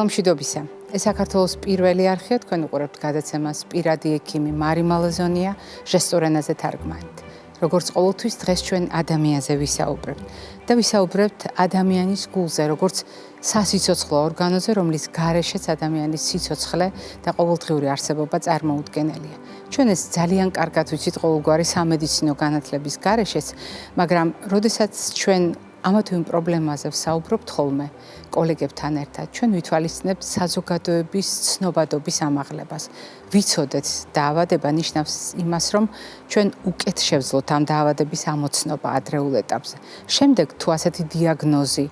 მშვიდობისა. ეს საქართველოს პირველი არხია, თქვენ უყურებთ გადაცემას პირადი ექიმი მარი მალაზონია ჟესტურ ენაზე თარგმანით. როგორც ყოველთვის დღეს ჩვენ ადამიანზე ვისაუბრებთ და ვისაუბრებთ ადამიანის გულზე, როგორც სასიცოცხლო ორგანოზე, რომლის გარეშეც ადამიანის სიცოცხლე და ყოველდღიური არსებობა წარმოუდგენელია. ჩვენ ეს ძალიან კარგად ვიცით ყოველგვარი სამედიცინო განათლების გარეშეც, მაგრამ როდესაც ჩვენ ამა თუ იმ პრობლემაზე ვსაუბრობთ ხოლმე კოლეგებთან ერთად, ჩვენ ვითვალისწინებთ საზოგადოების ცნობადობის ამაღლებას. ვიცოდეთ, დაავადება ნიშნავს იმას, რომ ჩვენ უკეთ შევძლოთ ამ დაავადების ამოცნობა ადრეულ ეტაპზე. შემდეგ თუ ასეთი დიაგნოზი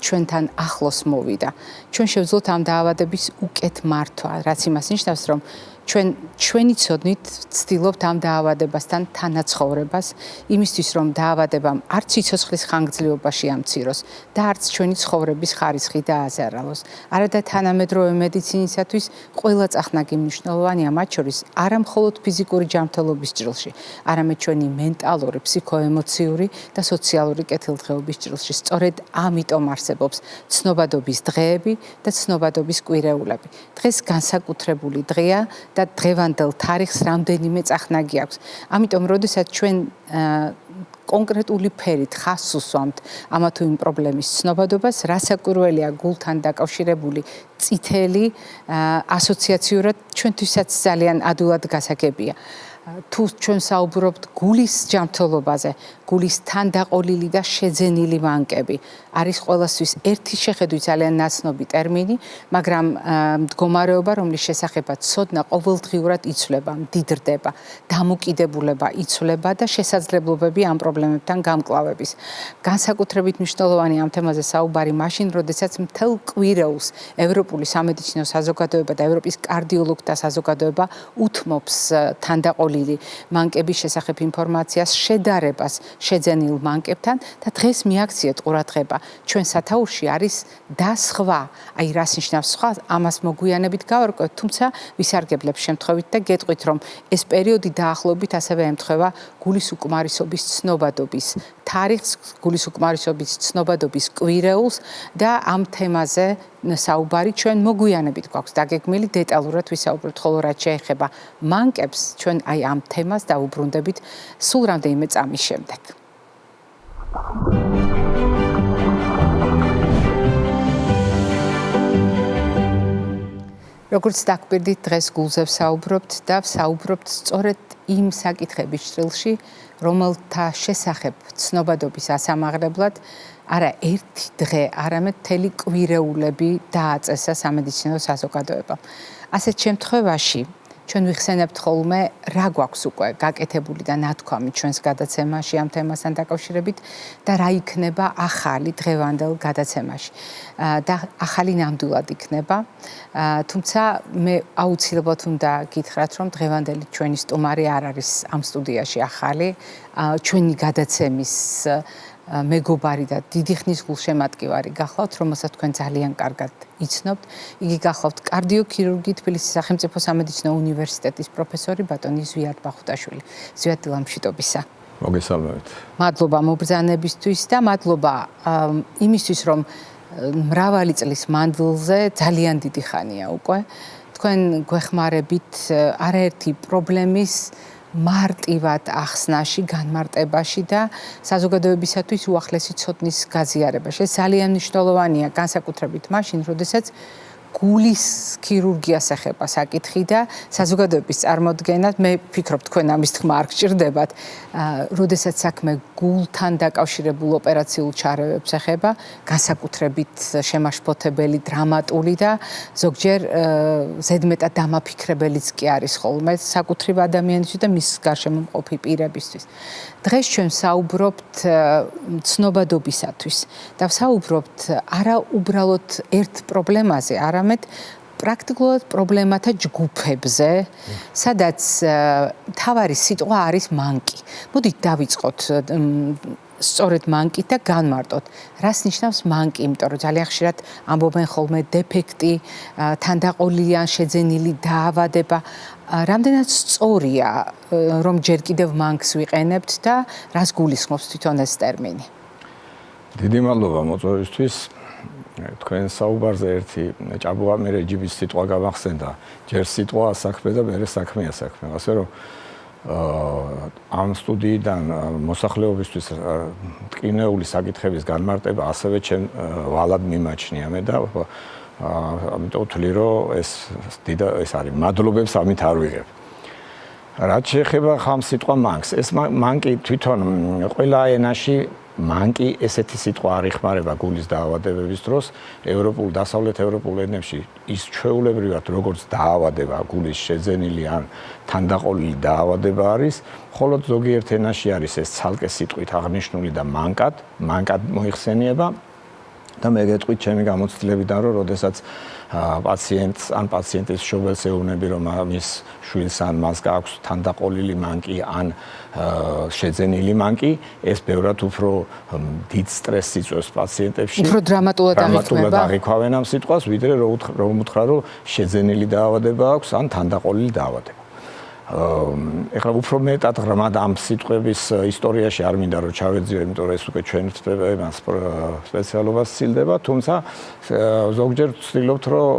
ჩვენთან ახლოს მოვიდა, ჩვენ შევძლოთ ამ დაავადების უკეთ მართვა, რაც იმას ნიშნავს, რომ ჩვენი ცოდნით ვცდილობთ ამ დაავადებასთან თანაცხოვრებას, იმისთვის რომ დაავადებამ არც სიცოცხლის ხანგრძლივობაში ამციროს და არც ჩვენი ცხოვრების ხარისხი დააზარალოს. არადა თანამედროვე მედიცინისათვის ყველა წახნაგი მნიშვნელოვანია, მათ შორის არა მხოლოდ ფიზიკური ჯანმრთელობის ჭრილში, არამედ ჩვენი მენტალური, ფსიქოემოციური და სოციალური კეთილდღეობის ჭრილში. სწორედ ამიტომ არსებობს ცნობადობის დღეები და ცნობადობის კვირეულები. დღეს განსაკუთრებული დღეა და დღევანდელ თარიღს რამდენიმე წახნაგი აქვს. ამიტომ, როდესაც ჩვენ კონკრეტული ფერით ხაზს უსვამთ ამა თუ იმ პრობლემის ცნობადობას, რასაკვირველია გულთან დაკავშირებული წითელი ასოციაციურად ჩვენთვისაც ძალიან ადვილად გასაგებია. თუ ჩვენ საუბრობთ გულის ჯანმრთელობაზე, გულის თანდაყოლილი და შეძენილი ვანკები არის ყველასთვის ერთი შეხედვით ძალიან ნაცნობი ტერმინი, მაგრამ მდგომარეობა, რომლის შესახებაც ცოდნა ყოველდღიურად იცვლება, მდიდრდება, დამოკიდებულება იცვლება და შესაძლებლობები ამ პრობლემებთან გამკლავების. განსაკუთრებით მნიშვნელოვანია ამ თემაზე საუბარი მაშინ, როდესაც მთელ კვირეულს ევროპული სამედიცინო საზოგადოება და ევროპის კარდიოლოგთა საზოგადოება უთმობს თანდაყოლილი ვანკების შესახებ ინფორმაციას, შედარებას შეძენილ ვანკებთან და დღეს მიაქციეთ ყურადღება. ჩვენ სათაურში არის და სხვა. აი რას ნიშნავს სხვა, ამას მოგვიანებით გავარკვევთ, თუმცა ვისარგებლებ შემთხვევით და გეტყვით, რომ ეს პერიოდი დაახლოებით ასევე ემთხვევა გულის უკმარისობის ცნობადობის თარიღს, გულის უკმარისობის ცნობადობის კვირეულს და ამ თემაზე საუბარი ჩვენ მოგვიანებით გვაქვს დაგეგმილი, დეტალურად ვისაუბრებთ, ხოლო რაც შეეხება ვანკებს, ჩვენ აი ამ თემას დავუბრუნდებით სულ რამდენიმე წამის შემდეგ. როგორც დაგკვირდით, დღეს გულზე ვსაუბრობთ და ვსაუბრობთ სწორედ იმ საკითხების ჭრილში, რომელთა შესახებ ცნობადობის ასამაღლებლად არა ერთი დღე, არამედ მთელი კვირეულები დააწესა სამედიცინო საზოგადოებამ. ასეთ შემთხვევაში ჩვენ ვიხსენებთ ხოლმე რა გვაქვს უკვე გაკეთებული და ნათქვამი ჩვენს გადაცემაში ამ თემასთან დაკავშირებით და რა იქნება ახალი დღევანდელ გადაცემაში. და ახალი ნამდვილად იქნება. თუმცა მე აუცილებლად უნდა გითხრათ, რომ დღევანდელი ჩვენი სტუმარი არ არის ამ სტუდიაში ახალი. ჩვენი გადაცემის მეგობარი და დიდი ხნის გულშემატკივარი გახლავთ, რომელსაც თქვენ ძალიან კარგად იცნობთ. იგი გახლავთ კარდიოქირურგი, თბილისის სახელმწიფო სამედიცინო უნივერსიტეტის პროფესორი ბატონი ზვიად ბახუტაშვილი. ზვიად, მშვიდობისა. მოგესალმებით. მადლობა მობრძანებისთვის და მადლობა იმისთვის, რომ მრავალი წლის მანძილზე ძალიან დიდი ხანია უკვე თქვენ გვეხმარებით არაერთი პრობლემის მარტივად ახსნაში, განმარტებაში და საზოგადოებისათვის უახლესი ცოდნის გაზიარებაში. ეს ძალიან მნიშვნელოვანია განსაკუთრებით მაშინ, როდესაც გულის ქირურგიას ეხება საკითხი და საზოგადოების წარმოდგენად, მე ვფიქრობ, თქვენ ამის თქმა არ გჭირდებათ, როდესაც საქმე გულთან დაკავშირებულ ოპერაციულ ჩარევებს ეხება, განსაკუთრებით შემაშფოთებელი, დრამატული და ზოგჯერ ზედმეტად დამაფიქრებელიც კი არის ხოლმე საკუთრივ ადამიანისთვის და მის გარშემო მყოფი პირებისთვის. დღეს ჩვენ ვსაუბრობთ ცნობადობისათვის და ვსაუბრობთ არა უბრალოდ ერთ პრობლემაზე, არამედ პრაქტიკულად პრობლემათა ჯგუფებზე, სადაც მთავარი სიტყვა არის მანკი. მოდით დავიწყოთ სწორედ მანკით და განმარტოთ, რას ნიშნავს მანკი, იმიტომ რომ ძალიან ხშირად ამბობენ ხოლმე დეფექტი, თანდაყოლილი ან შეძენილი დაავადება. რამდენად სწორია, რომ ჯერ კიდევ მანკს ვიყენებთ და რას გულისხმობს თვითონ ეს ტერმინი? დიდი მადლობა მოწვევისთვის. თქვენ საუბარზე ერთი ჭაბუა მე რეჯიბის სიტყვა გამახსენდა. ჯერ სიტყვა საქმე და მერე საქმეა საქმე. ასე რომ ამ სტუდიიდან მოსახლეობისთვის ტკინეული საკითხების განმარტება ასევე ჩემ ვალად მიმაჩნია მე და ამიტომ ვთვლი რომ ეს არის მადლობებს ამით არ ვიღებ. რაც შეეხება ხამ სიტყვა მანკს, ეს მანკი თვითონ ყველა ენაში მანკი ესეთი სიტყვა არ იხმარება გულის დაავადებების დროს. ევროპულ დასავლეთ ევროპულ ენებში ის ჩვეულებრივად როგორც დაავადება გულის შეძენილი ან თანდაყოლილი დაავადება არის, ხოლო ზოგიერთ ენაში არის ეს ცალკე სიტყვით აღნიშნული და მანკად მოიხსენიება. და მე გეტყვით ჩემი გამოცდილებიდან რომ როდესაც პაციენტს ან პაციენტის მშობელს ეუბნები რომ მის შვილს ან მას გააქვს თანდაყოლილი მანკი ან შეძენილი მანკი, ეს ბევრად უფრო დიდ სტრესს იწვევს პაციენტებში. უფრო დრამატულად აღიქვავენ ამ სიტყვას, ვიდრე რომ უთხრა რომ შეძენილი დაავადება აქვს ან თანდაყოლილი დაავადება. ეხლა უფრო მეტად ღრმად ამ სიტყვების ისტორიაში არ მინდა რომ ჩავეძიო, იმიტომ რომ ეს უკვე ჩვენ ვწევებას სპეციალობას სცილდება, თუმცა ზოგჯერ ვცდილობთ რომ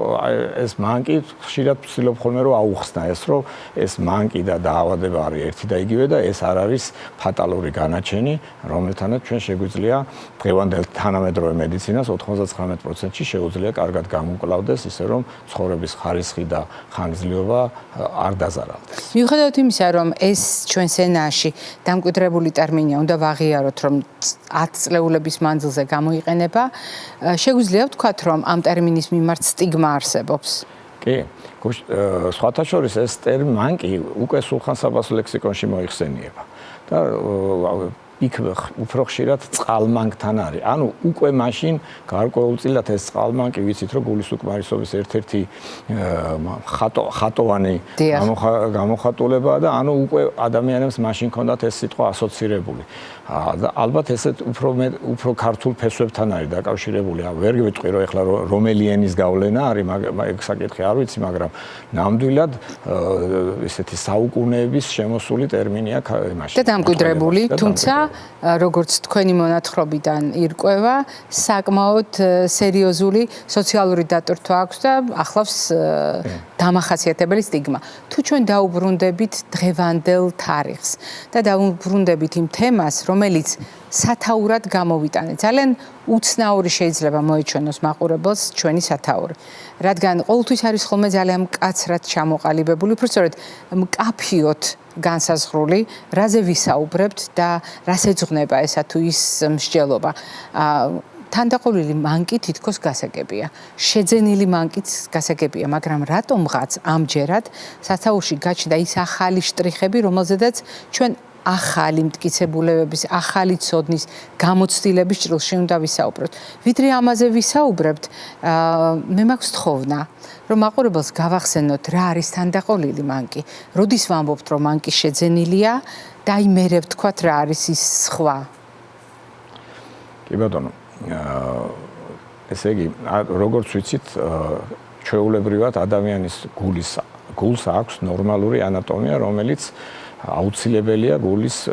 ეს მანკი ხშირად ვცდილობ ხოლმე რომ აუხსნა ეს რომ ეს მანკი და დაავადება არის ერთი და იგივე და ეს არ არის ფატალური განაჩენი, რომელთანაც ჩვენ შეგვიძლია დღევანდელ თანამედროვე მედიცინას 99%-ში შეუძლია კარგად გამოვკლავდეს, ისე რომ ცხოვრების ხარისხი და ხანგრძლივობა არ დაზარალდეს. მიუხედავად იმისა, რომ ეს ჩვენს ენაში დამკვიდრებული ტერმინია, უნდა ვაღიაროთ, რომ 10 წლეულების მანძილზე გამოიყენება, შეგვიძლია ვთქვათ, რომ ამ ტერმინის მიმართ სტიგმა არსებობს. კი, სხვათა შორის ეს ტერმინი მანკი უკვე სულხან-საბას ლექსიკონში მოიხსენიება და იქ უფრო ხშირად წყალმანკთან არის. ანუ უკვე მაშინ გარკვეულწილად ეს წყალმანკი ვიცით რომ გულის უკმარისობის ერთ-ერთი ხატოვანი გამოხატულებაა და ანუ უკვე ადამიანებს მაშინ ჰქონდათ ეს სიტყვა ასოცირებული. და ალბათ ესეთ უფრო ქართულ ფესვებთან არის დაკავშირებული. ვერ ვიტყვი რომ ეხლა რომელი ენის გავლენა არის, მაგ საკითხი არ ვიცი, მაგრამ ნამდვილად ესეთი საუკუნეების შემოსული ტერმინია მაშინ. და დამკვიდრებული, თუმცა როგორც თქვენი მონათხრობიდან ირკვევა, საკმაოდ სერიოზული სოციალური დატვირთვა აქვს და ახლავს დამახასიათებელი სტიგმა. თუ ჩვენ დაუბრუნდებით დღევანდელ თარიღს და დაუბრუნდებით იმ თემას, რომელიც სათაურად გამოვიტანეთ. ძალიან უცნაური შეიძლება მოეჩვენოს მაყურებელს ჩვენი სათაური. რადგან ყოველთვის არის ხოლმე ძალიან მკაცრად ჩამოყალიბებული, უფრო სწორედ მკაფიოდ განსაზღვრული, რაზე ვისაუბრებთ და რას ეძღვნება ესა თუ ის მსჯელობა. თანდაყოლილი მანკი თითქოს გასაგებია. შეძენილი მანკიც გასაგებია, მაგრამ რატომღაც ამჯერად სათაურში გაჩნდა ის ახალი შტრიხები, რომელზედაც ჩვენ ახალი მტკიცებულებების, ახალი ცოდნის გამოცდილების ჭრილში უნდა ვისაუბროთ. ვიდრე ამაზე ვისაუბრებთ, მე მაქვს თხოვნა, რომ მაყურებელს გავახსენოთ, რა არის თანდაყოლილი მანკი. როდის ვამბობთ, რომ მანკი შეძენილია და აი მერე ვთქვათ, რა არის ის სხვა. კი ბატონო, ესე იგი, როგორც ვიცით, ჩვეულებრივად ადამიანის გულს აქვს ნორმალური ანატომია, რომელიც აუცილებელია გულის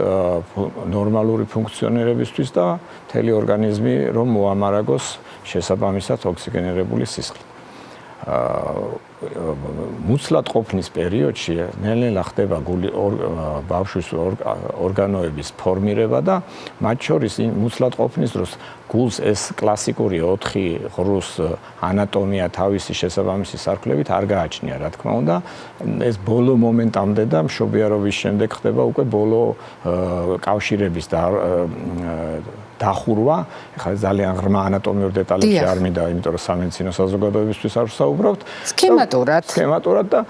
ნორმალური ფუნქციონირებისთვის და მთელი ორგანიზმი რომ მოამარაგოს შესაბამისად ოქსიგენირებული სისხლით. მუცლად ყოფნის პერიოდში ნელ-ნელა ხდება ბავშვის ორგანოების ფორმირება და მათ შორის მუცლად ყოფნის დროს გულს ეს კლასიკური 4 ღრუს ანატომია თავისი შესაბამისი სარქლებით არ გააჩნია, რა თქმა უნდა. ეს ბოლო მომენტამდე და მშობიარობის შემდეგ ხდება უკვე ბოლო კავშირების დახურვა. ეხლა ძალიან ღრმა ანატომიურ დეტალებში არ მინდა, იმიტომ რომ სამედიცინო საზოგადოებისთვის არ ვსაუბრობთ. სქემატურად და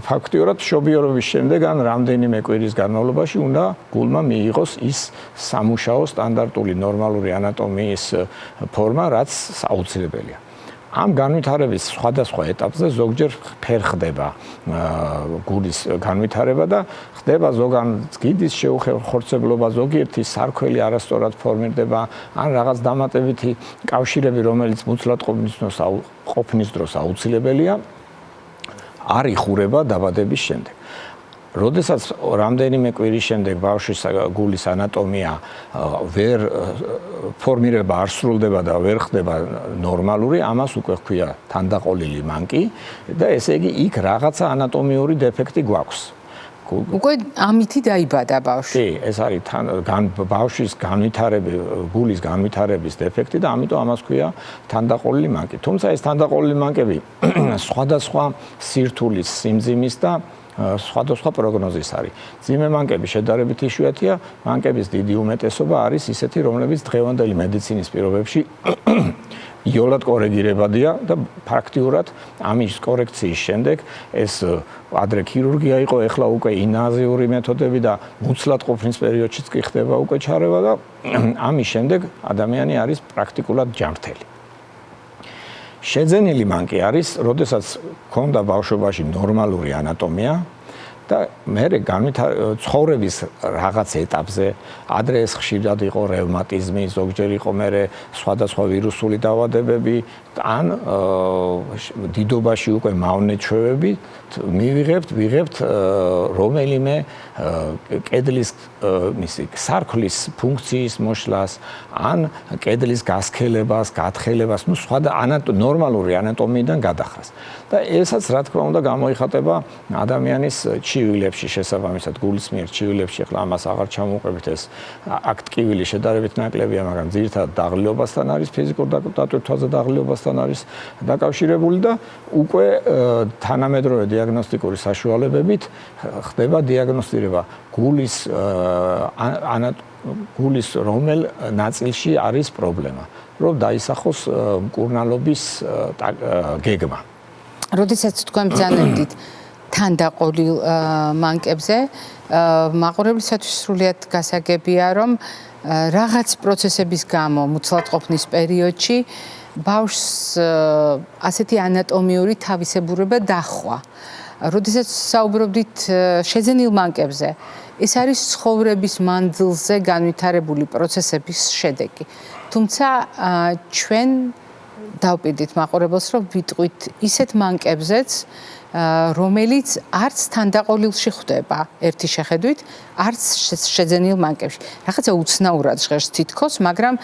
ფაქტიურად მშობიარობის შემდეგ ან რამდენიმე კვირის განმავლობაში უნდა გულმა მიიღოს ის სამუშაო სტანდარტული ნორმალური ანატომიის ფორმა, რაც აუცილებელია. ამ განვითარების სხვადასხვა ეტაპზე ზოგჯერ ფერხდება გულის განვითარება და ხდება ზოგან გიდის შეუხორცებლობა, ზოგიერთი სარქველი არასწორად ფორმირდება, ან რაღაც დამატებითი კავშირები, რომელიც მუცლად ყოფნის დროს აუცილებელია, არ იხურება დაბადების შემდეგ. როდესაც რამდენიმე კვირის შემდეგ ბავშვის გულის ანატომია ვერ ფორმირება არ სრულდება და ვერ ხდება ნორმალური, ამას უკვე ჰქვია თანდაყოლილი მანკი და ესე იგი იქ რაღაცა ანატომიური დეფექტი გვაქვს. უკვე ამითი დაიბადა ბავშვი. კი, ეს არის ბავშვის გულის განვითარების დეფექტი და ამიტომ ამას ჰქვია თანდაყოლილი მანკი. თუმცა ეს თანდაყოლილი მანკები სხვადასხვა სირთულის, სიმძიმის და სხვადასხვა პროგნოზის არის. ძიმე მანკები შედარებით იშვიათია, მანკების დიდი უმეტესობა არის ისეთი, რომლებიც დღევანდელი მედიცინის პირობებში იოლად კორეგირებადია და ფაქტიურად ამის კორექციის შემდეგ ეს ადრე ქირურგია იყო, ეხლა უკვე ინვაზიური მეთოდები და მუცლად ყოფნის პერიოდშიც კი ხდება უკვე ჩარევა და ამის შემდეგ ადამიანი არის პრაქტიკულად ჯანმრთელი. შეძენილი მანკი არის, როდესაც ქონდა ბავშვობაში ნორმალური ანატომია და მერე ცხოვრების რაღაც ეტაპზე ადრე ეს ხშირად იყო რევმატიზმი, ზოგჯერ იყო მერე სხვადასხვა ვირუსული დაავადებები, ან დიდობაში უკვე მავნეჩვევები ვიღებთ რომელიმე კედლის სარქლის ფუნქციის მოშლას, ან კედლის გასქელებას, გათხელებას, ნორმალური ანატომიიდან გადახრას. და ესაც რა თქმა უნდა გამოიხატება ადამიანის ჩივილებში, შესაბამისად გულის მიერ ჩივილებში, ახლა ამას აღარ ჩამოვყევით, ეს აქ ტკივილი შედარებით ნაკლებია, მაგრამ ძირითადად დაღლიობასთან არის, ფიზიკურ დატვირთვაზე დაღლიობასთან არის დაკავშირებული და უკვე თანამედროვე დიაგნოსტიკური საშუალებებით ხდება დიაგნოსტირება გულის რომელ ნაწილში არის პრობლემა, რომ დაისახოს მკურნალობის გეგმა. როდესაც თქვენ ბრძანებდით თანდაყოლილ მანკებზე, მაყურებლისათვის სრულიად გასაგებია, რომ რაღაც პროცესების გამო მუცლად ყოფნის პერიოდში ბავშვს ასეთი ანატომიური თავისებურება დაჰყვა. როდესაც საუბრობდით შეძენილ მანკებზე, ეს არის ცხოვრების მანძილზე განვითარებული პროცესების შედეგი. თუმცა ჩვენ დავპირდით მაყურებელს, რომ ვიტყვით ისეთ მანკებზეც, რომელიც არც თანდაყოლილში ხდება ერთი შეხედვით, არც შეძენილ მანკებში. რაღაცა უცნაურად ჟღერს თითქოს, მაგრამ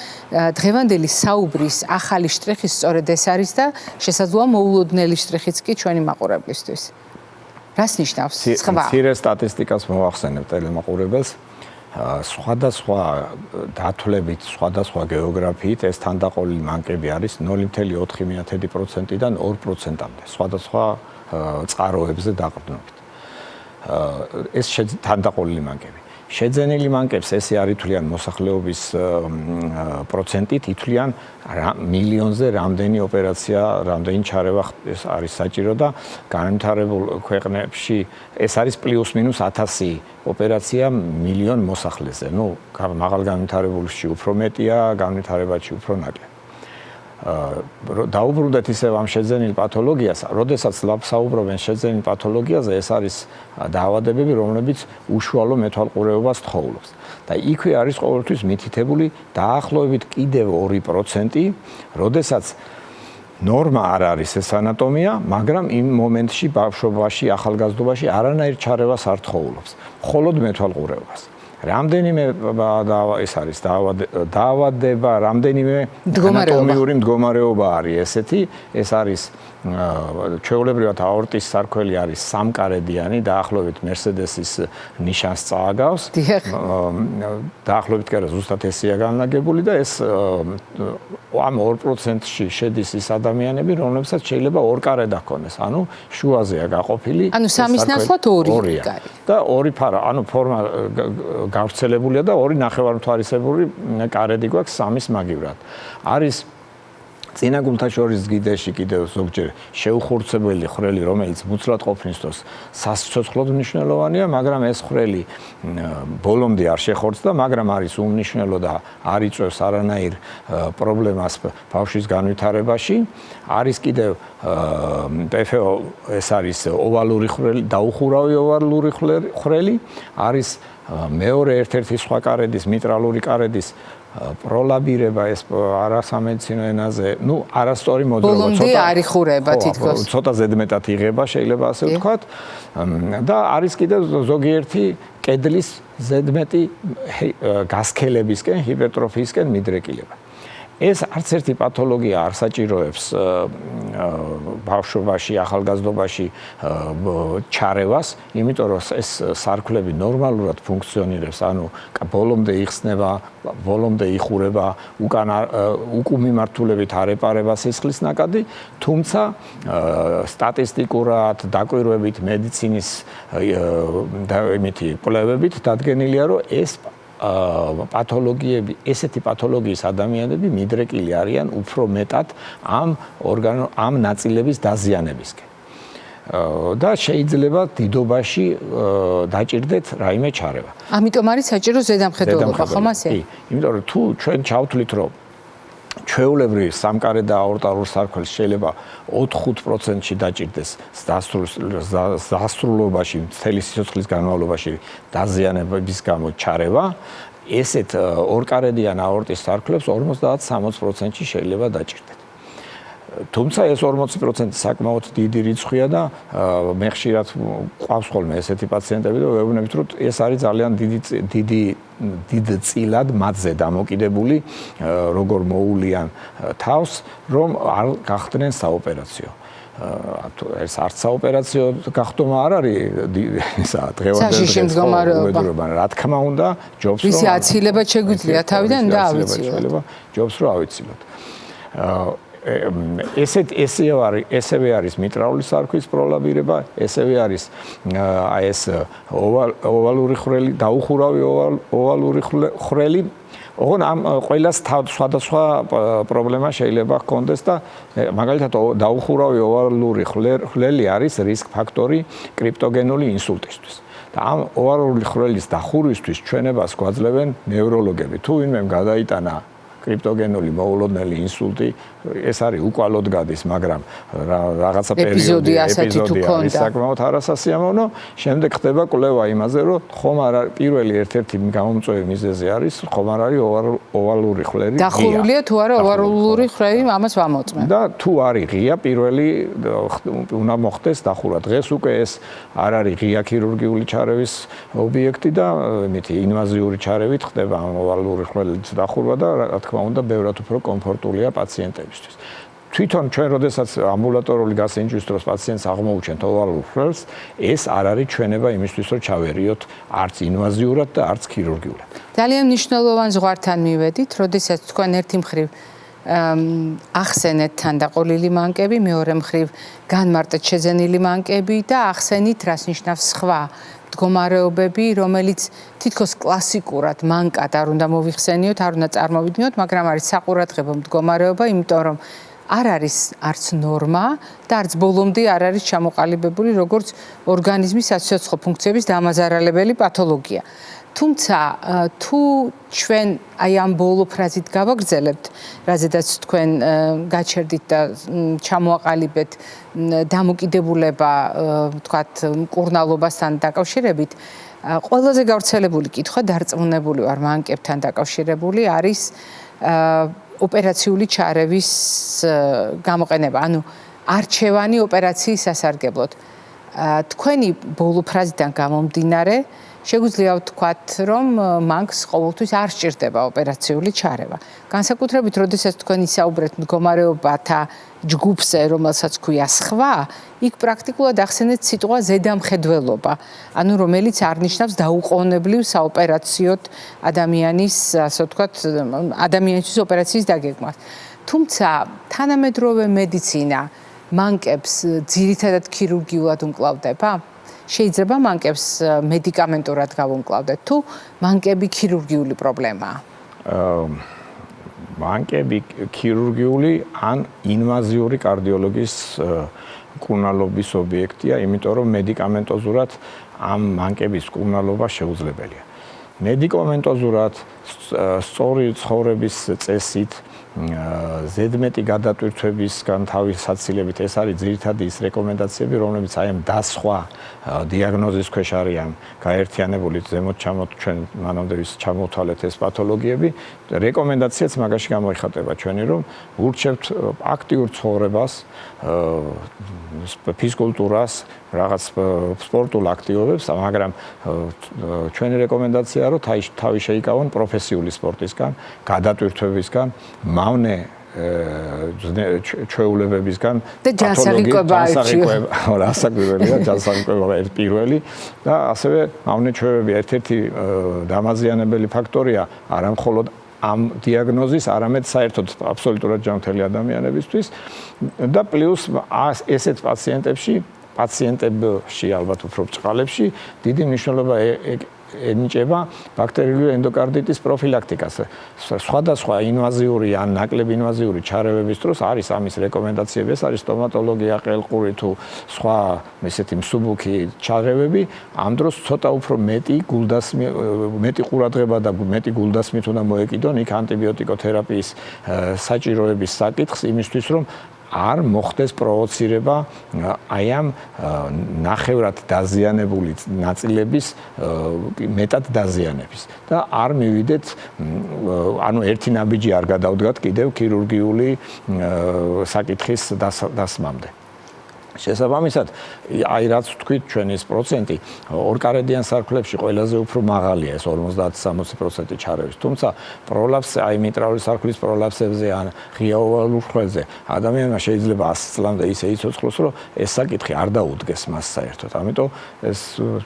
დღევანდელი საუბრის ახალი შტრიხი სწორედ ეს არის და შესაძლოა მოულოდნელი შტრიხიც კი ჩვენი მაყურებლისთვის. რას ნიშნავს? სხვა მცირე სტატისტიკას მოვახსენებ ტელემაყურებელს. სხვადასხვა დათვლებით, სხვადასხვა გეოგრაფიით ეს თანდაყოლილი მანკები არის 0.4%-დან 2%-მდე. სხვადასხვა წყაროებზე დაყრდნობით. ეს თანდაყოლილი მანკები. შეძენილი მანკებს ესე არ ითვლიან მოსახლეობის პროცენტით, ითვლიან მილიონზე რამდენი ოპერაცია, რამდენი ჩარევა ეს არის საჭირო და განვითარებულ ქვეყნებში ეს არის პლუს-მინუს 1000 ოპერაცია მილიონ მოსახლეზე. მაღალ განვითარებულში უფრო მეტია, განვითარებაში უფრო ნაკლები. დაუბრუნდეთ ისევ ამ შეძენილ პათოლოგიას, როდესაც საუბრობენ შეძენილ პათოლოგიაზე, ეს არის დაავადებები, რომლებიც უშუალო მეთვალყურეობას თხოვლობს. და იქვე არის ყოველთვის მითითებული დაახლოებით კიდევ 2%, როდესაც ნორმა არ არის ეს ანატომია, მაგრამ იმ მომენტში ბავშვობაში, ახალგაზრდობაში არანაირ ჩარევას არ თხოვლობს, მხოლოდ მეთვალყურეობას. რამდენიმე ეს არის დაავადება, რამდენიმე ანატომიური მდგომარეობა არის ესეთი, ეს არის ჩვეულებრივად აორტის სარქველი არის სამკარედიანი, დაახლოებით მერსედესის ნიშანს წააგავს. დაახლოებით კი არა, ზუსტად ესეა განლაგებული და ეს ამ 2%-ში შედის ის ადამიანები, რომლებსაც შეიძლება ორ კარედა ჰქონდეს, ანუ შუაზეა გაყოფილი. ანუ სამის ნაცვლად ორი კარი. და ორი ფარა, ანუ ფორმა გავრცელებულია და ორი ნახევარმთვარისებური კარედი გვაქვს სამის მაგივრად. არის წინაგულთა შორის გიდეში კიდევ ზოგჯერ შეუხურცებელი ხვრელი, რომელიც მუცლად ყოფნის დროს სასიცოცხლოდ მნიშვნელოვანია, მაგრამ ეს ხვრელი ბოლომდე არ შეხორცდა, მაგრამ არის უმნიშვნელო და არ იწვევს არანაირ პრობლემას ბავშვის განვითარებაში. არის კიდევ PFO, ეს არის ოვალური ხვრელი, დაუხურავი ოვალური ხვრელი, არის მეორე ერთ-ერთი სხვა კარედის მიტრალური კარედის პროლაბირება ეს არასამედიცინო ენაზე, არასწორი მოძრაობა, ბოლომდე არ იხურება თითქოს. ცოტა ზედმეტად იღება, შეიძლება ასე ვთქვათ. და არის კიდევ ზოგიერთი კედლის ზედმეტი გასქელებისკენ, ჰიპერტროფიისკენ მიდრეკილება. ეს არც ერთი პათოლოგია არ საჭიროებს ბავშვობაში, ახალგაზრდობაში ჩარევას, იმიტომ რომ ეს სარქლები ნორმალურად ფუნქციონირებს, ანუ ბოლომდე იხსნება, ბოლომდე იხურება, უკუ მიმართულებით არ ეპარება სისხლის ნაკადი, თუმცა სტატისტიკურად, დაკვირვებით, მედიცინის კვლევებით დადგენილია, რომ ეს პათოლოგიები, ესეთი პათოლოგიის ადამიანები მიდრეკილი არიან უფრო მეტად ამ ნაწილების დაზიანებისკენ. და შეიძლება დიდობაში დაჭირდეთ რაიმე ჩარევა. ამიტომ არის საჭირო ზედამხედველობა, ხომ ასე? კი, იმიტომ რომ თუ ჩვენ ჩავთვლით, რომ ჩვეულებრივ სამკარე და აორტალურ სარქველს შეიძლება 4-5%-ში დაჭირდეს დასრულობაში, მთელი სიცოცხლის განმავლობაში დაზიანებების გამო ჩარევა, ესეთ ორკარედიან აორტის სარქლებს 50-60%-ში შეიძლება დაჭირდეთ. თუმცა ეს 40% საკმაოდ დიდი რიცხვია და მე ხშირად ყავს ხოლმე ესეთი პაციენტები და ვეუბნებით, რომ ეს არის ძალიან დიდ წილად მათზე დამოკიდებული, როგორ მოულიან თავს, რომ არ გახდნენ საოპერაციო. ეს არც საოპერაციო გახდომა არ არის დღევანდელი მდგომარეობა. რა თქმა უნდა, ჯობს რომ ვისი აცილებად შეგვიძლია თავიდან და ავიცილოთ. ჯობს რომ ავიცილოთ. ესევე არის მიტრალური სარქვის პროლაბირება, ესევე არის ეს ოვალური ხვრელი, დაუხურავი ოვალური ხვრელი. ოღონ ამ ყველას სხვადასხვა პრობლემა შეიძლება ჰქონდეს და მაგალითად დაუხურავი ოვალური ხვრელი არის რისკ ფაქტორი კრიპტოგენული ინსულტისთვის. და ამ ოვალური ხვრელის დახურვისთვის ჩვენებას გვაძლევენ ნევროლოგები. თუ ვინმემ გადაიტანა კრიპტოგენული მოულოდნელი ინსულტი, ეს არის უკვალოდ გადის, მაგრამ რაღაცა პერიოდი არის საკმაოდ არასასიამოვნო, შემდეგ ხდება კვლევა იმაზე, რომ ხომ არა პირველი ერთ-ერთი გამომწვევი მიზეზი არის, ხომ არ არის ოვალური ხვრელი. დახურულია თუ არა ოვალური ხვრელი, ამას ვამოწმენ. და თუ არის ღია, პირველი უნდა მოხდეს დახურვა. დღეს უკვე ეს არ არის ღია ქირურგიული ჩარევის ობიექტი და ინვაზიური ჩარევით ხდება ოვალური ხვრელის დახურვა და რა თქმა უნდა, ბევრად უფრო კომფორტულია პაციენტებისთვის. თვითონ ჩვენ როდესაც ამბულატორული გასინჯვის დროს პაციენტს აღმოუჩენთ ოვალურ ხვრელს, ეს არ არის ჩვენება იმისთვის, რომ ჩავერიოთ არც ინვაზიურად და არც ქირურგიულად. ძალიან მნიშვნელოვან ზღვართან მივედით, როდესაც თქვენ ერთი მხრივ ახსენეთ თანდაყოლილი მანკები, მეორე მხრივ განმარტეთ შეძენილი მანკები და ახსენით რას ნიშნავს სხვა მდგომარეობები, რომელიც თითქოს კლასიკურად მანკად არ უნდა მოვიხსენიოთ, არ უნდა წარმოვიდგინოთ, მაგრამ არის საყურადღებო მდგომარეობა, იმიტომ რომ არ არის არც ნორმა და არც ბოლომდე არ არის ჩამოყალიბებული როგორც ორგანიზმის საცოცხლო ფუნქციების დამაზარალებელი პათოლოგია. თუმცა თუ ჩვენ აი ამ ბოლო ფრაზით გავაგრძელებთ, რაზედაც თქვენ გაჩერდით და ჩამოაყალიბეთ დამოკიდებულება, ვთქვათ, მკურნალობასთან დაკავშირებით, ყველაზე გავრცელებული კითხვა დარწმუნებული ვარ მანკებთან დაკავშირებული არის ოპერაციული ჩარევის გამოყენება, ანუ არჩევანი ოპერაციის სასარგებლოდ. თქვენი ბოლო ფრაზიდან გამომდინარე, შეგვიძლია ვთქვათ, რომ მანკს ყოველთვის არ სჭირდება ოპერაციული ჩარევა. განსაკუთრებით, როდესაც თქვენ ისაუბრეთ მდგომარეობათა ჯგუფზე, რომელსაც ქვია სხვა, იქ პრაქტიკულად ახსენეთ სიტყვა ზედამხედველობა, ანუ რომელიც არნიშნავს დაუყოვნებლივ საოპერაციოდ ადამიანის, ასე ვთქვათ, ადამიანისთვის ოპერაციის დაგეგმვას. თუმცა თანამედროვე მედიცინა მანკებს ძირითადად ქირურგიულად უმკლავდება? შეიძლება მანკებს მედიკამენტურად გავუმკლავდეთ თუ მანკები ქირურგიული პრობლემაა? მანკები ქირურგიული ან ინვაზიური კარდიოლოგიის მკურნალობის ობიექტია, იმიტომ რომ მედიკამენტოზურად ამ მანკების მკურნალობა შეუძლებელია. მედიკამენტოზურად სწორი ცხოვრების წესით ზედმეტი გადატვირთვებისგან თავის საცილებით ეს არის ძირითადი ის რეკომენდაციები, რომლებიც აი ამ დასხვა დიაგნოზის ქვეშ არიან გაერთიანებული ზემოთ ჩვენ მანამდე ჩამოვთვალეთ ეს პათოლოგიები. რეკომენდაციაც მაგაში გამოიხატება ჩვენი, რომ ურჩევთ აქტიურ ცხოვრებას, ფიზკულტურას, რაღაც სპორტულ აქტივობებს, მაგრამ ჩვენი რეკომენდაციაა, რომ თავი შეიკავონ პროფესიული სპორტისგან, გადატვირთვებისგან, მავნე ჩვეულებებისგან და ჯანსაღიკვება რასაკვირველია ჯანსაღიკვება პირველი და ასევე მავნე ჩვევები ერთ-ერთი დამაზიანებელი ფაქტორია არა მხოლოდ ამ დიაგნოზის, არამედ საერთოდ აბსოლუტურად ჯანმრთელი ადამიანებისთვის და პლუს ესეთ პაციენტებში ალბათ უფრო ბრწყალებში დიდი მნიშვნელობა ენიჭება ბაქტერიული ენდოკარდიტის პროფილაქტიკას. სხვადასხვა ინვაზიური ან ნაკლებ ინვაზიური ჩარევების დროს არის ამის რეკომენდაციები, ეს არის სტომატოლოგია, ყელყური თუ სხვა ესეთი მსუბუქი ჩარევები. ამ დროს ცოტა უფრო მეტი ყურადღება და მეტი გულდასმით უნდა მოეკიდონ იქ ანტიბიოტიკოთერაპიის საჭიროების საკითხს იმისთვის, რომ არ მოხდეს პროვოცირება აი ამ ნახევრად დაზიანებული ნაწილების მეტად დაზიანების და არ მივიდეთ ანუ ერთი ნაბიჯი არ გადავდგათ კიდევ ქირურგიული საკითხის დასმამდე. შესაბამისად, აი რაც თქვით ჩვენ ეს პროცენტი ორკარედიან სარქლებში ყველაზე უფრო მაღალია ეს 50-60% ჩარევის. თუმცა პროლაფს აი მიტრალური სარქლის პროლაფსებზე ან ღია ოვალურ ხვრელზე ადამიანმა შეიძლება 100 წლამდე ისე იცოცხლოს, რომ ეს საკითხი არ დაუდგეს მას საერთოდ. ამიტომ ეს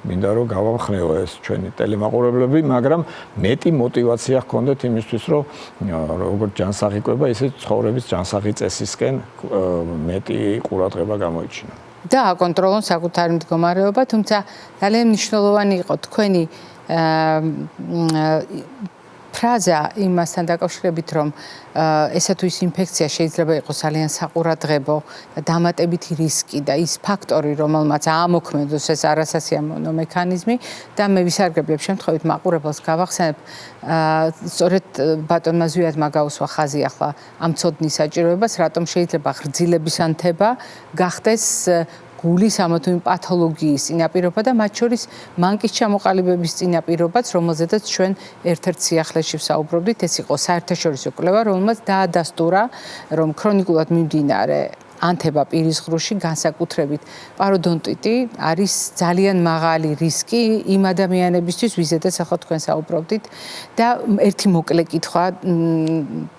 მინდა რომ გავამხნევო ეს ჩვენი ტელემაყურებლები, მაგრამ მეტი мотиваცია ჰქონდეთ იმისთვის, რომ როგორც ჯანსაღიკვება, ისე ცხოვრების ჯანსაღი წესისკენ მეტი ყურადღება გამოიჩინოს. და აკონტროლონ საკუთარი მდგომარეობა, თუმცა ძალიან მნიშვნელოვანი იყო თქვენი ფრაზა იმასთან დაკავშირებით, რომ ესა თუ ის ინფექცია შეიძლება იყოს ძალიან საყურადღებო და დამატებითი რისკი და ის ფაქტორი, რომელმაც აამოქმედოს ეს არასასიამოვნო მექანიზმი და მე ვისარგებლებ შემთხვევით მაყურებელს გავახსენებ, სწორედ ბატონმა ზვიადმა გაუსვა ხაზი ახლა ამ ცოდნის საჭიროებას, რატომ შეიძლება ღრძილების ანთება გახდეს გულის ამა თუ იმ პათოლოგიის წინაპირობა და მათ შორის მანკის ჩამოყალიბების წინაპირობაც, რომელზედაც ჩვენ ერთ-ერთ სიახლეში ვსაუბრობდით, ეს იყო საერთაშორისო კვლევა, რომელმაც დაადასტურა, რომ ქრონიკულად მიმდინარე ანთება პირის ღრუში, განსაკუთრებით პაროდონტიტი არის ძალიან მაღალი რისკი იმ ადამიანებისთვის, ვიზედაც ახლა თქვენ საუბრობდით და ერთი მოკლე კითხვა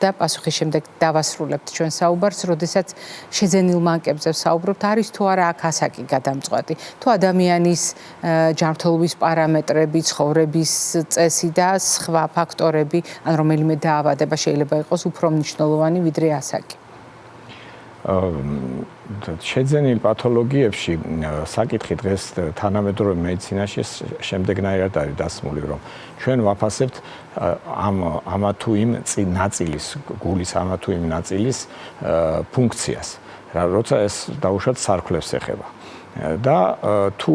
და პასუხის შემდეგ დავასრულებთ ჩვენ საუბარს, როდესაც შეძენილ მანკებზე საუბრობთ, არის თუ არა აქ ასაკი გადამწყვეტი, თუ ადამიანის ჯანმრთელობის პარამეტრები, ცხოვრების წესი და სხვა ფაქტორები, ან რომელიმე დაავადება შეიძლება იყოს უფრო მნიშვნელოვანი ვიდრე ასაკი. შეძენილ პათოლოგიებში საკითხი დღეს თანამედროვე მედიცინაში შემდეგნაირად არის დასმული, რომ ჩვენ ვაფასებთ ამა თუ იმ ნაწილის, გულის ამა თუ იმ ნაწილის ფუნქციას, როცა ეს დაუშვათ სარქლებს ეხება. და თუ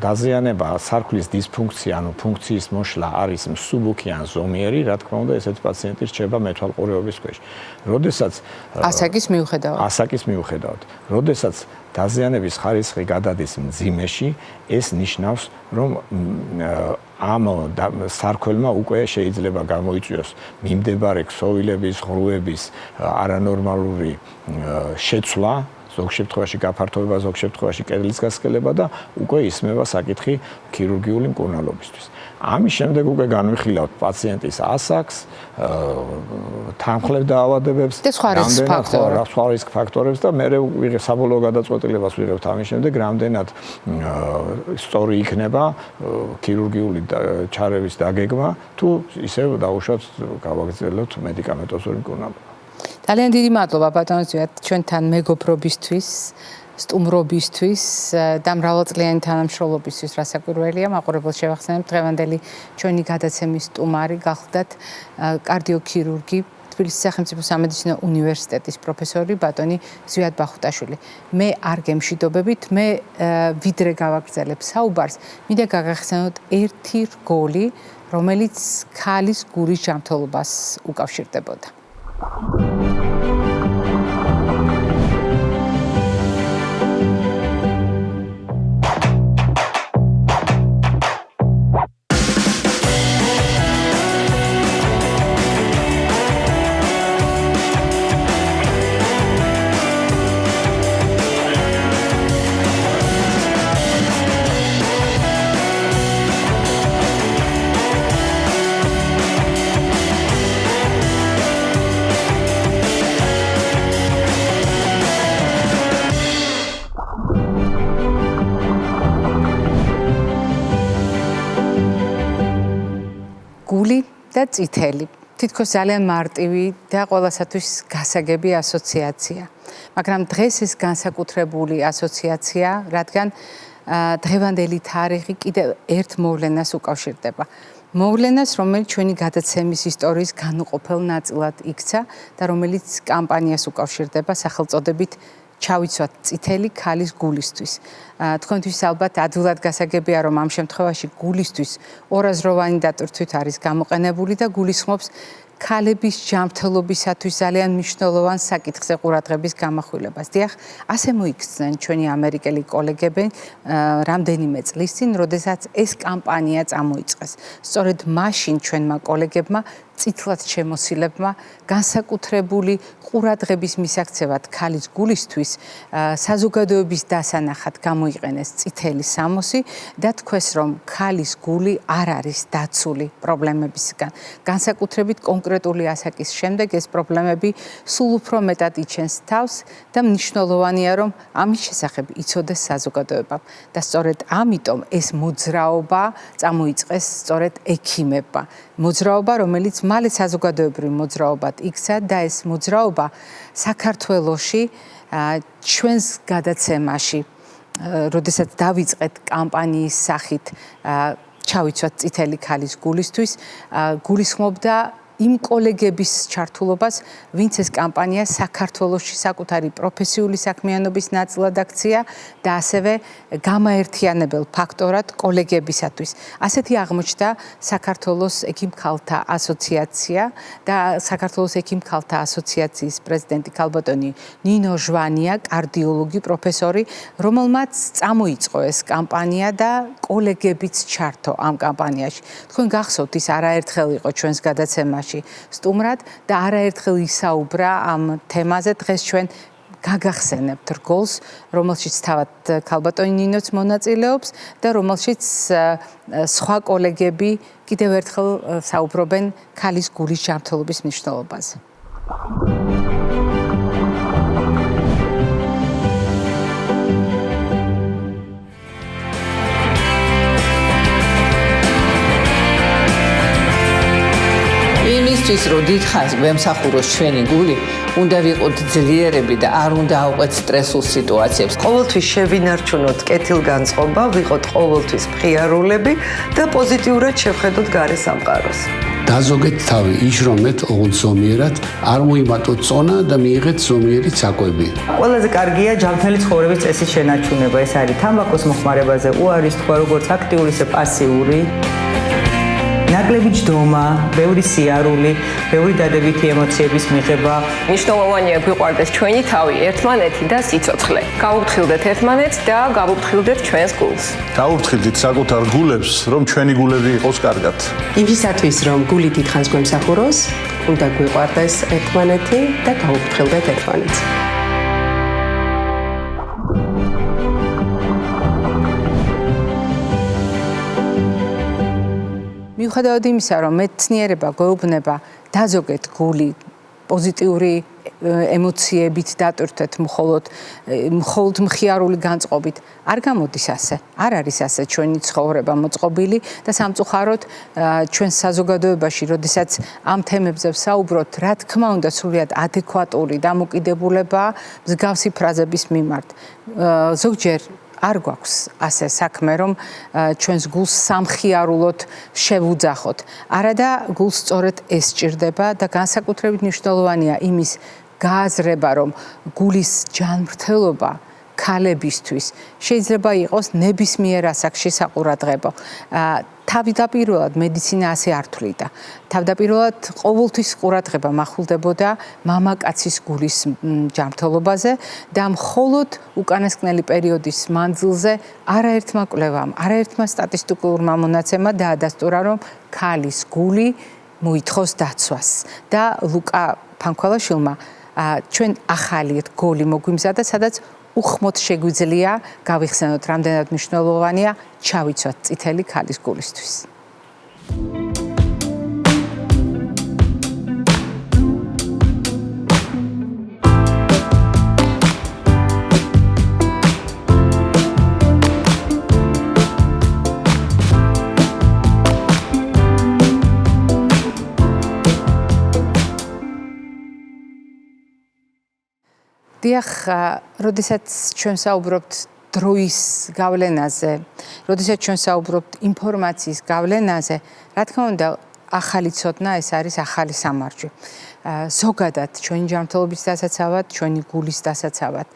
დაზიანება სარქლის დისფუნქცია, ანუ ფუნქციის მოშლა არის მსუბუქი ან ზომიერი, რა თქმა უნდა, ესეთი პაციენტი რჩება მეთვალყურეობის ქვეშ. როდესაც ასაკის მიუხედავად, როდესაც დაზიანების ხარისხი გადადის მძიმეში, ეს ნიშნავს, რომ ამ სარქველმა უკვე შეიძლება გამოიწვიოს მიმდებარე ქსოვილების, ღრუების არანორმალური შეცვლა, ზოგ შემთხვევაში გაფართოება, ზოგ შემთხვევაში კედლის გასკელება და უკვე ისმება საკითხი ქირურგიული მკურნალობისთვის. ამის შემდეგ უკვე განვიხილავთ პაციენტის ასაკს, თანხლებ დაავადებებს, სხვა რისკ ფაქტორებს და მე ვიღებ საბოლოო გადაწყვეტილებას ვიღებთ ამის შემდეგ, რამდენად სწორი იქნება ქირურგიული ჩარევის დაგეგმა, თუ ისევ დაუშვათ გავაგრძელოთ მედიკამენტოზური მკურნალობა. ძალიან დიდი მადლობა ბატონო ზვიად ჩვენთან მეგობრობისთვის, სტუმრობისთვის და მრავალწლიანი თანამშრომლობისთვის, რასაკვირველია, მაყურებელს შევახსენებ, დღევანდელი ჩვენი გადაცემის სტუმარი გახლდათ კარდიოქირურგი, თბილისის სახელმწიფო სამედიცინო უნივერსიტეტის პროფესორი ბატონი ზვიად ბახუტაშვილი. მე არ გემშვიდობებით, მე ვიდრე გავაგრძელებ საუბარს, მინდა გაგახსენოთ ერთი რგოლი, რომელიც ქალის გულის ჯანმრთელობას უკავშირდებოდა. და წითელი. თითქოს ძალიან მარტივი და ყველასათვის გასაგები ასოციაცია. მაგრამ დღეს ეს განსაკუთრებული ასოციაცია, რადგან დღევანდელი თარიღი კიდევ ერთ მოვლენას უკავშირდება. მოვლენას, რომელიც ჩვენი გადაცემის ისტორიის განუყოფელ ნაწილად იქცა და რომელიც კამპანიას უკავშირდება სახელწოდებით ჩავიცვათ წითელი ქალის გულისთვის. თქვენთვის ალბათ ადვილად გასაგებია, რომ ამ შემთხვევაში გულისთვის ორაზროვანი დატვირთვით არის გამოყენებული და გულისხმობს ქალების ჯანმრთელობისათვის ძალიან მნიშვნელოვან საკითხზე ყურადღების გამახვილებას. დიახ, ასე მოიქცნენ ჩვენი ამერიკელი კოლეგები რამდენიმე წლის წინ, როდესაც ეს კამპანია წამოიწყეს. სწორედ მაშინ ჩვენმა კოლეგებმა წითლად შემოსილებმა განსაკუთრებული ყურადღების მისაქცევად ქალის გულისთვის საზოგადოების დასანახად გამოიყენეს წითელი სამოსი და თქვეს, რომ ქალის გული არ არის დაცული პრობლემებისგან. განსაკუთრებით კონკრეტული ასაკის შემდეგ ეს პრობლემები სულ უფრო მეტად იჩენს თავს და მნიშვნელოვანია, რომ ამის შესახებ იცოდეს საზოგადოება. და სწორედ ამიტომ ეს მოძრაობა წამოიწყეს სწორედ ექიმებმა. მოძრაობა, რომელიც მალე საზოგადოებრივ მოძრაობად იქცა და ეს მოძრაობა საქართველოში ჩვენს გადაცემაში, როდესაც დავიწყეთ კამპანიის სახით ჩავიცვათ წითელი ქალის გულისთვის, გულისხმობდა იმ კოლეგების ჩართულობას, ვინც ეს კამპანია საქართველოში საკუთარი პროფესიული საქმიანობის ნაწილად აქცია და ასევე გამაერთიანებელ ფაქტორად კოლეგებისათვის. ასეთი აღმოჩნდა საქართველოს ექიმ-ქალთა ასოციაცია და საქართველოს ექიმ-ქალთა ასოციაციის პრეზიდენტი ქალბატონი ნინო ჟვანია, კარდიოლოგი, პროფესორი, რომელმაც წამოიწყო ეს კამპანია და კოლეგებიც ჩართო ამ კამპანიაში. თქვენ გახსოვთ, ის არაერთხელ იყო ჩვენს გადაცემაში სტუმრად და არაერთხელ ისაუბრა ამ თემაზე. დღეს ჩვენ გაგახსენებთ რგოლს, რომელშიც თავად ქალბატონი ნინოც მონაწილეობს და რომელშიც სხვა კოლეგები კიდევ ერთხელ საუბრობენ ქალის გულის ჯანმრთელობის მნიშვნელობაზე. იმისთვის, რომ დიდხანს გვემსახუროს ჩვენი გული, უნდა ვიყოთ ძლიერები და არ უნდა ავყვეთ სტრესულ სიტუაციებს. ყოველთვის შევინარჩუნოთ კეთილგანწყობა, ვიყოთ ყოველთვის მხიარულები და პოზიტიურად შევხედოთ გარე სამყაროს. დაზოგეთ თავი, იშრომეთ ოღონდ ზომიერად, არ მოიმატოთ წონა და მიიღეთ ზომიერი საკვები. ყველაზე კარგია ჯანმრთელი ცხოვრების წესის შენარჩუნება. ეს არის თამბაქოს მოხმარებაზე უარის თქვა, როგორც აქტიური, ისე პასიური. ნაკლები ჯდომა, ბევრი სიარული, ბევრი დადებითი ემოციების მიღება. მნიშვნელოვანია გვიყვარდეს ჩვენი თავი, ერთმანეთი და სიცოცხლე. გავუფრთხილდეთ ერთმანეთს და გავუფრთხილდეთ ჩვენს გულს. დავუფრთხილდით საკუთარ გულებს, რომ ჩვენი გულები იყოს კარგად. იმისათვის, რომ გული დიდხანს გვემსახუროს, უნდა გვიყვარდეს ერთმანეთი და გავუფრთხილდეთ ერთმანეთს. მიუხედავად იმისა, რომ მეცნიერება გვეუბნება დაზოგეთ გული პოზიტიური ემოციებით დატვირთვეთ მხოლოდ მხიარული განწყობით, არ გამოდის ასე. არ არის ასე ჩვენი ცხოვრება მოწყობილი და სამწუხაროდ ჩვენ საზოგადოებაში, როდესაც ამ თემებზე ვსაუბრობთ, რა თქმა უნდა, სრულიად ადეკვატური დამოკიდებულება მსგავსი ფრაზების მიმართ. ზოგჯერ არ გვაქვს ასე საქმე, რომ ჩვენს გულს სამხიარულოდ შევუძახოთ. არადა გულს სწორედ ეს სჭირდება და განსაკუთრებით მნიშვნელოვანია იმის გააზრება, რომ გულის ჯანმრთელობა ქალებისთვის შეიძლება იყოს ნებისმიერ ასაკში საყურადღებო. თავდაპირველად მედიცინა ასე არ თვლიდა. თავდაპირველად ყოველთვის ყურადღება მახვილდებოდა მამაკაცის გულის ჯანმრთელობაზე და მხოლოდ უკანასკნელი პერიოდის მანძილზე არაერთმა კვლევამ, არაერთმა სტატისტიკურმა მონაცემმა დაადასტურა, რომ ქალის გული მოითხოვს დაცვას და ლუკა ფანქველაშვილმა ჩვენ ახალი რგოლი მოგვიმზადა, სადაც უხმოდ შეგვიძლია გავიხსენოთ, რამდენად მნიშვნელოვანია ჩავიცვათ წითელი ქალის გულისთვის. დიახ, როდესაც ჩვენ საუბრობთ დროის გავლენაზე, როდესაც ჩვენ საუბრობთ ინფორმაციის გავლენაზე, რა თქმა უნდა, ახალი ცოდნა ეს არის ახალი სამარჯვი. ზოგადად ჩვენი ჯანმრთელობის დასაცავად, ჩვენი გულის დასაცავად.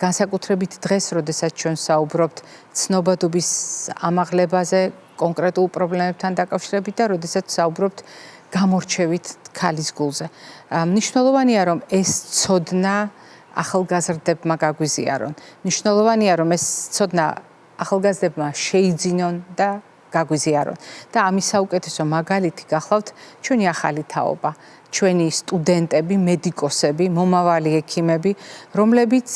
განსაკუთრებით დღეს, როდესაც ჩვენ საუბრობთ ცნობადობის ამაღლებაზე, კონკრეტულ პრობლემებთან დაკავშირებით და როდესაც საუბრობთ გამორჩევით ქალის გულზე. მნიშვნელოვანია, რომ ეს ცოდნა ახალგაზრდებმა გაგვიზიარონ. მნიშვნელოვანია, რომ ეს ცოდნა ახალგაზრდებმა შეიძინონ და გაგვიზიარონ. და ამის საუკეთესო მაგალითი გახლავთ ჩვენი ახალი თაობა, ჩვენი სტუდენტები, მედიკოსები, მომავალი ექიმები, რომლებიც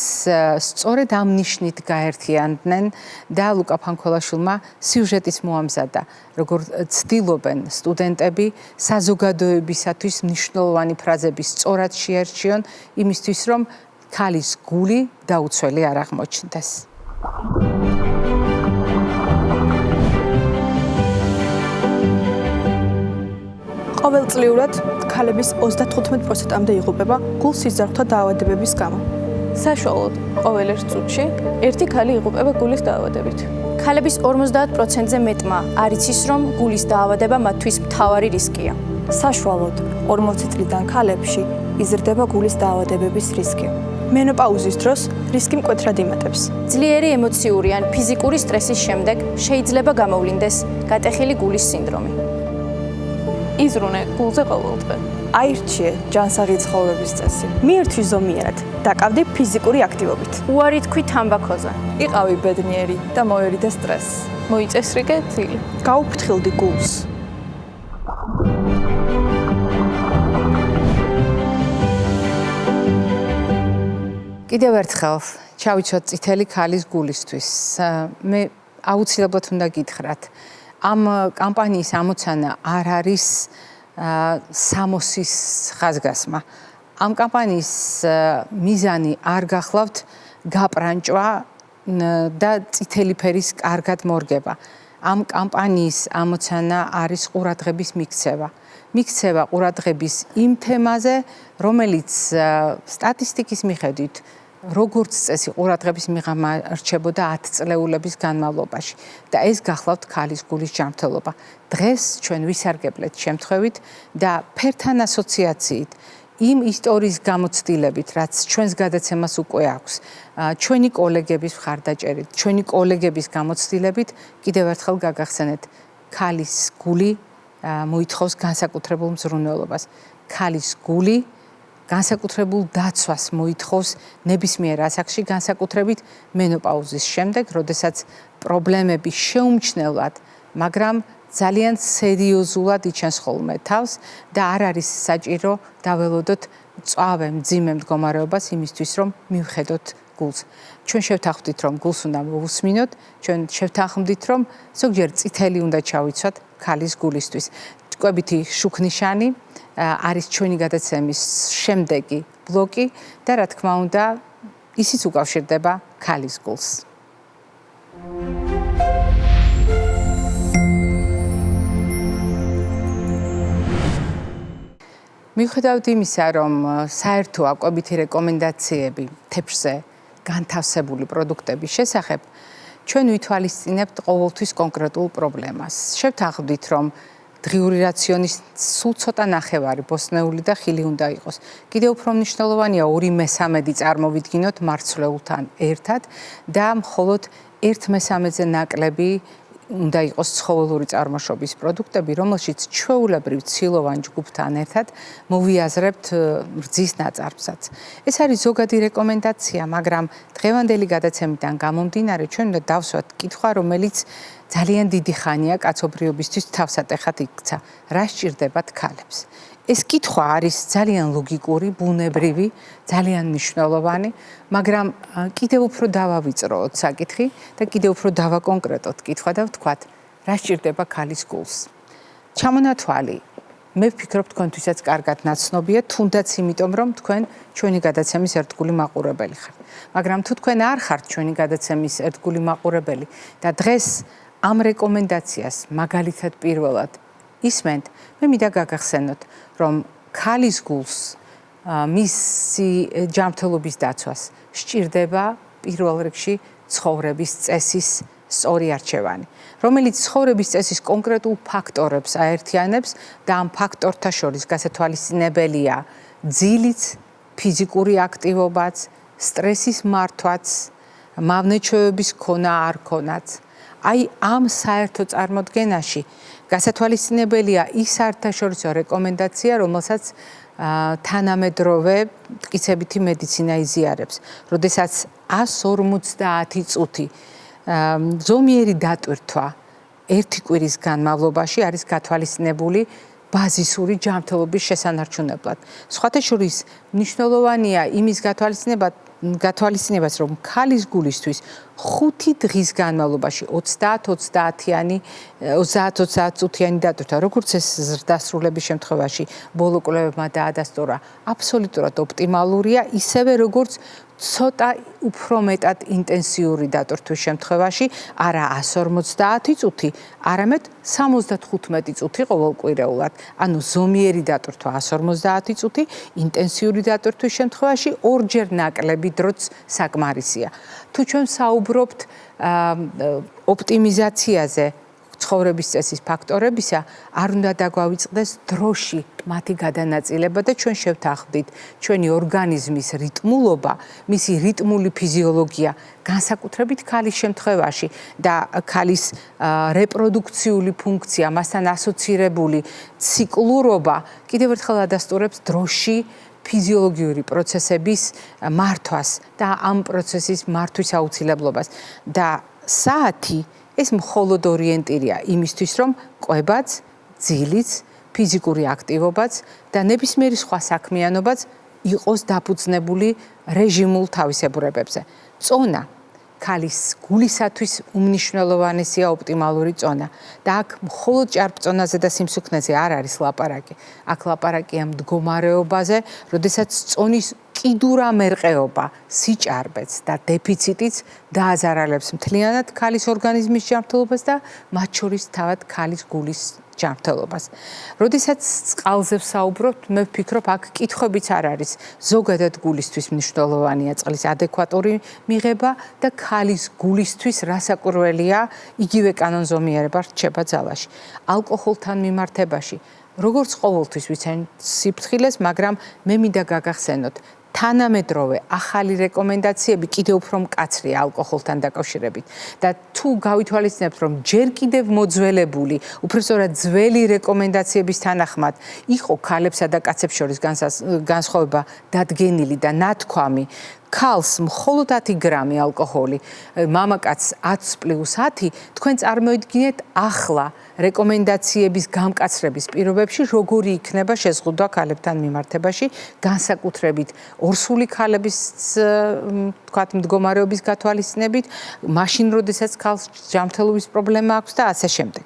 სწორედ ამ ნიშნით გაერთიანდნენ და ლუკა ფანქოლაშვილმა სიუჟეტის მოამზადა, როგორ ცდილობენ სტუდენტები საზოგადოებისათვის მნიშვნელოვანი ფრაზები სწორად შეერჩიონ იმისთვის, რომ ქალის გული დაუცველი არ აღმოჩნდეს. ყოველწლიურად ქალების 35%-მდე იღუპება გულ-სისხლძარღვთა დაავადებების გამო. საშუალოდ ყოველ ერთ წუთში ერთი ქალი იღუპება გულის დაავადებით. ქალების 50%-ზე მეტმა არ იცის, რომ გულის დაავადება მათთვის მთავარი რისკია. საშუალოდ 40 წლიდან ქალებში იზრდება გულის დაავადებების რისკი. მენოპაუზის დროს რისკი მკვეთრად იმატებს. ძლიერი ემოციური ან ფიზიკური სტრესის შემდეგ შეიძლება გამოვლინდეს გატეხილი გულის სინდრომი. იზრუნე გულზე ყოველდღე. აირჩიე ჯანსაღი ცხოვრების წესი. მიერთვი ზომიერად, დაკავდი ფიზიკური აქტივობით. უარი თქვი თამბაქოზე. იყავი ბედნიერი და მოერიდე სტრესს. მოიწესრიგე ძილი. გაუფრთხილდი გულს. კიდევ ერთხელ ჩავიცოთ წითელი ქალის გულისთვის. მე აუცილებლად უნდა გითხრათ, ამ კამპანიის ამოცანა არ არის სამოსის ხაზგასმა. ამ კამპანიის მიზანი არ გახლავთ გაპრანჭვა და წითელი ფერის კარგად მორგება. ამ კამპანიის ამოცანა არის ყურადღების მიქცევა. მიქცევა ყურადღების იმ თემაზე, რომელიც სტატისტიკის მიხედვით როგორც წესი ყურადღების მიღება რჩებოდა 10 წლეულების განმავლობაში და ეს გახლავთ ქალის გულის ჯანმრთელობა. დღეს ჩვენ ვისარგებლეთ შემთხვევით და ფერთან ასოციაციით იმ ისტორიის გამოცდილებით, რაც ჩვენს გადაცემას უკვე აქვს, ჩვენი კოლეგების მხარდაჭერით, ჩვენი კოლეგების გამოცდილებით კიდევ ერთხელ გაგახსენეთ, ქალის გული მოითხოვს განსაკუთრებულ მზრუნველობას. ქალის გული განსაკუთრებულ დაცვას მოითხოვს ნებისმიერ ასაკში, განსაკუთრებით მენოპაუზის შემდეგ, როდესაც პრობლემები შეუმჩნევლად, მაგრამ ძალიან სერიოზულად იჩენს ხოლმე თავს და არ არის საჭირო დაველოდოთ მწვავე, მძიმე მდგომარეობას იმისთვის, რომ მივხედოთ გულს. ჩვენ შევთანხმდით, რომ გულს უნდა მოვუსმინოთ, ჩვენ შევთანხმდით, რომ ზოგჯერ წითელი უნდა ჩავიცვათ ქალის გულისთვის. კვებითი შუქნიშანი არის ჩვენი გადაცემის შემდეგი ბლოკი და რა თქმა უნდა, ისიც უკავშირდება ქალის გულს. მიუხედავად იმისა, რომ საერთოა კვებითი რეკომენდაციები თეფშზე განთავსებული პროდუქტების შესახებ, ჩვენ ვითვალისწინებთ ყოველთვის კონკრეტულ პრობლემას. შევთანხმდით, რომ დღიური რაციონის სულ ცოტა ნახევარი ბოსტნეული და ხილი უნდა იყოს. კიდევ უფრო მნიშვნელოვანია 2/3 წარმოვიდგინოთ მარცვლებულთან ერთად და მხოლოდ 1/3-ზე ნაკლები უნდა იყოს ცხოველური წარმოშობის პროდუქტები, რომელშიც ჩვეულებრივ ცილოვან ჯგუფთან ერთად მოვიაზრებთ რძის ნაწარმსაც. ეს არის ზოგადი რეკომენდაცია, მაგრამ დღევანდელი გადაცემიდან გამომდინარე, ჩვენ უნდა დავსვათ კითხვა, რომელიც ძალიან დიდი ხანია კაცობრიობისთვის თავსატეხად იქცა. რა სჭირდებათ ქალებს? ეს კითხვა არის ძალიან ლოგიკური, ბუნებრივი, ძალიან მნიშვნელოვანი, მაგრამ კიდევ უფრო დავავიწროოთ საკითხი და კიდევ უფრო დავაკონკრეტოთ კითხვა და ვთქვათ, რა სჭირდება ქალის გულს. ჩამონათვალი, მე ვფიქრობ, თქვენთვისაც კარგად ნაცნობია, თუნდაც იმიტომ, რომ თქვენ ჩვენი გადაცემის ერთგული მაყურებელი ხართ. მაგრამ თუ თქვენ არ ხართ ჩვენი გადაცემის ერთგული მაყურებელი და დღეს ამ რეკომენდაციას მაგალითად პირველად ისმენთ, მე მინდა გაგახსენოთ, რომ ქალის გულს მისი ჯანმრთელობის დაცვას სჭირდება პირველ რიგში ცხოვრების წესის სწორი არჩევანი, რომელიც ცხოვრების წესის კონკრეტულ ფაქტორებს აერთიანებს და ამ ფაქტორთა შორის გასათვალისწინებელია ძილიც, ფიზიკური აქტივობაც, სტრესის მართვაც, მავნეჩვევების ქონა არ ქონაც. აი ამ საერთო წარმოდგენაში გასათვალისწინებელია ის საერთაშორისო რეკომენდაცია, რომელსაც თანამედროვე მტკიცებითი მედიცინა იზიარებს, როდესაც 150 წუთი ზომიერი დატვირთვა ერთი კვირის განმავლობაში არის გათვალისწინებული ბაზისური ჯანმრთელობის შესანარჩუნებლად. სხვათა შორის მნიშვნელოვანია იმის გათვალისწინებაც, რომ ქალის გულისთვის 5 დღის განმავლობაში 30-30 წუთიანი დატვირთვა, როგორც ეს ზრდასრულების შემთხვევაში ბოლო კვლევებმა დაადასტურა, აბსოლუტურად ოპტიმალურია, ისევე როგორც ცოტა უფრო მეტად ინტენსიური დატვირთვის შემთხვევაში, არა 150 წუთი, არამედ 75 წუთი ყოველკვირეულად. ანუ ზომიერი დატვირთვა 150 წუთი, ინტენსიური დატვირთვის შემთხვევაში ორჯერ ნაკლები დროც საკმარისია. თუ ჩვენ საუბრობთ ოპტიმიზაციაზე ცხოვრების წესის ფაქტორებისა, არ უნდა დაგვავიწყდეს დროში მათი გადანაწილება და ჩვენ შევთანხმდით ჩვენი ორგანიზმის რიტმულობა, მისი რიტმული ფიზიოლოგია, განსაკუთრებით ქალის შემთხვევაში და ქალის რეპროდუქციული ფუნქცია, მასთან ასოცირებული ციკლურობა კიდევ ერთხელ ადასტურებს დროში ფიზიოლოგიური პროცესების მართვას და ამ პროცესის მართვის აუცილებლობას და საათი ეს მხოლოდ ორიენტირია იმისთვის, რომ კვებაც, ძილიც, ფიზიკური აქტივობაც და ნებისმიერი სხვა საქმიანობაც იყოს დაფუძნებული რეჟიმულ თავისებურებებზე. წონა ქალის გულისათვის უმნიშვნელოვანესია ოპტიმალური წონა და აქ მხოლოდ ჭარბწონაზე და სიმსუქნეზე არ არის ლაპარაკი. აქ ლაპარაკია მდგომარეობაზე, როდესაც წონის კიდურა მერყეობა, სიჭარბეც და დეფიციტიც დააზარალებს მთლიანად ქალის ორგანიზმის ჯანმრთელობას და მათ შორის თავად ქალის გულის ჯანმრთელობას. როდესაც წყალზე ვსაუბრობთ, მე ვფიქრობ, აქ კითხვებიც არ არის. ზოგადად გულისთვის მნიშვნელოვანია წყლის ადეკვატური მიღება და ქალის გულისთვის რასაკვირველია იგივე კანონზომიერება რჩება ძალაში. ალკოჰოლთან მიმართებაში, როგორც ყოველთვის ვიცენ სიფრთხილეს, მაგრამ მე მინდა გაგახსენოთ, თანამედროვე ახალი რეკომენდაციები კიდევ უფრო მკაცრია ალკოჰოლთან დაკავშირებით და თუ გავითვალისწინებთ, რომ ჯერ კიდევ მოძველებული, უბრალოდ ძველი რეკომენდაციების თანახმად იყო ქალებსა და კაცებს შორის განსხვავება დადგენილი და ნათქვამი, ქალს მხოლოდ 10 გრამი ალკოჰოლი, მამაკაცს 10+10, თქვენ წარმოიდგინეთ ახლა რეკომენდაციების გამკაცრების პირობებში როგორი იქნება შეზღუდვა ქალებთან მიმართებაში, განსაკუთრებით ორსული ქალების თქვათ მდგომარეობის გათვალისწინებით, მაშინ როდესაც ქალს ჯანმრთელობის პრობლემა აქვს და ასე შემდეგ.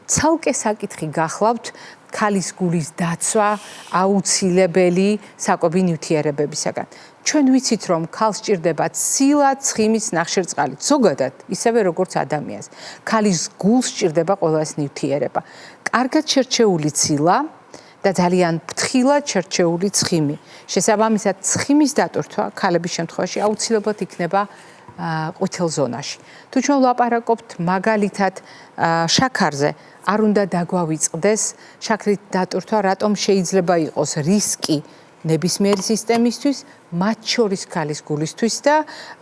ცალკე საკითხი გახლავთ ქალის გულის დაცვა აუცილებელი საკვები ნივთიერებებისაგან. ჩვენ ვიცით, რომ ქალს სჭირდება ცილა, ცხიმის, ნახშირწყალი, ზოგადად, ისევე როგორც ადამიანს. ქალის გულს სჭირდება ყველა ეს ნივთიერება. კარგად შერჩეული ცილა და ძალიან ფრთხილად შერჩეული ცხიმი. შესაბამისად, ცხიმის დატვირთვა ქალების შემთხვევაში აუცილებლად იქნება ყვითელ ზონაში. თუ ჩვენ ვლაპარაკობთ მაგალითად შაქარზე, არ უნდა დაგვავიწყდეს შაქრით დატვირთვა, რატომ შეიძლება იყოს რისკი ნებისმიერი სისტემისთვის, მათ შორის ქალის გულისთვის და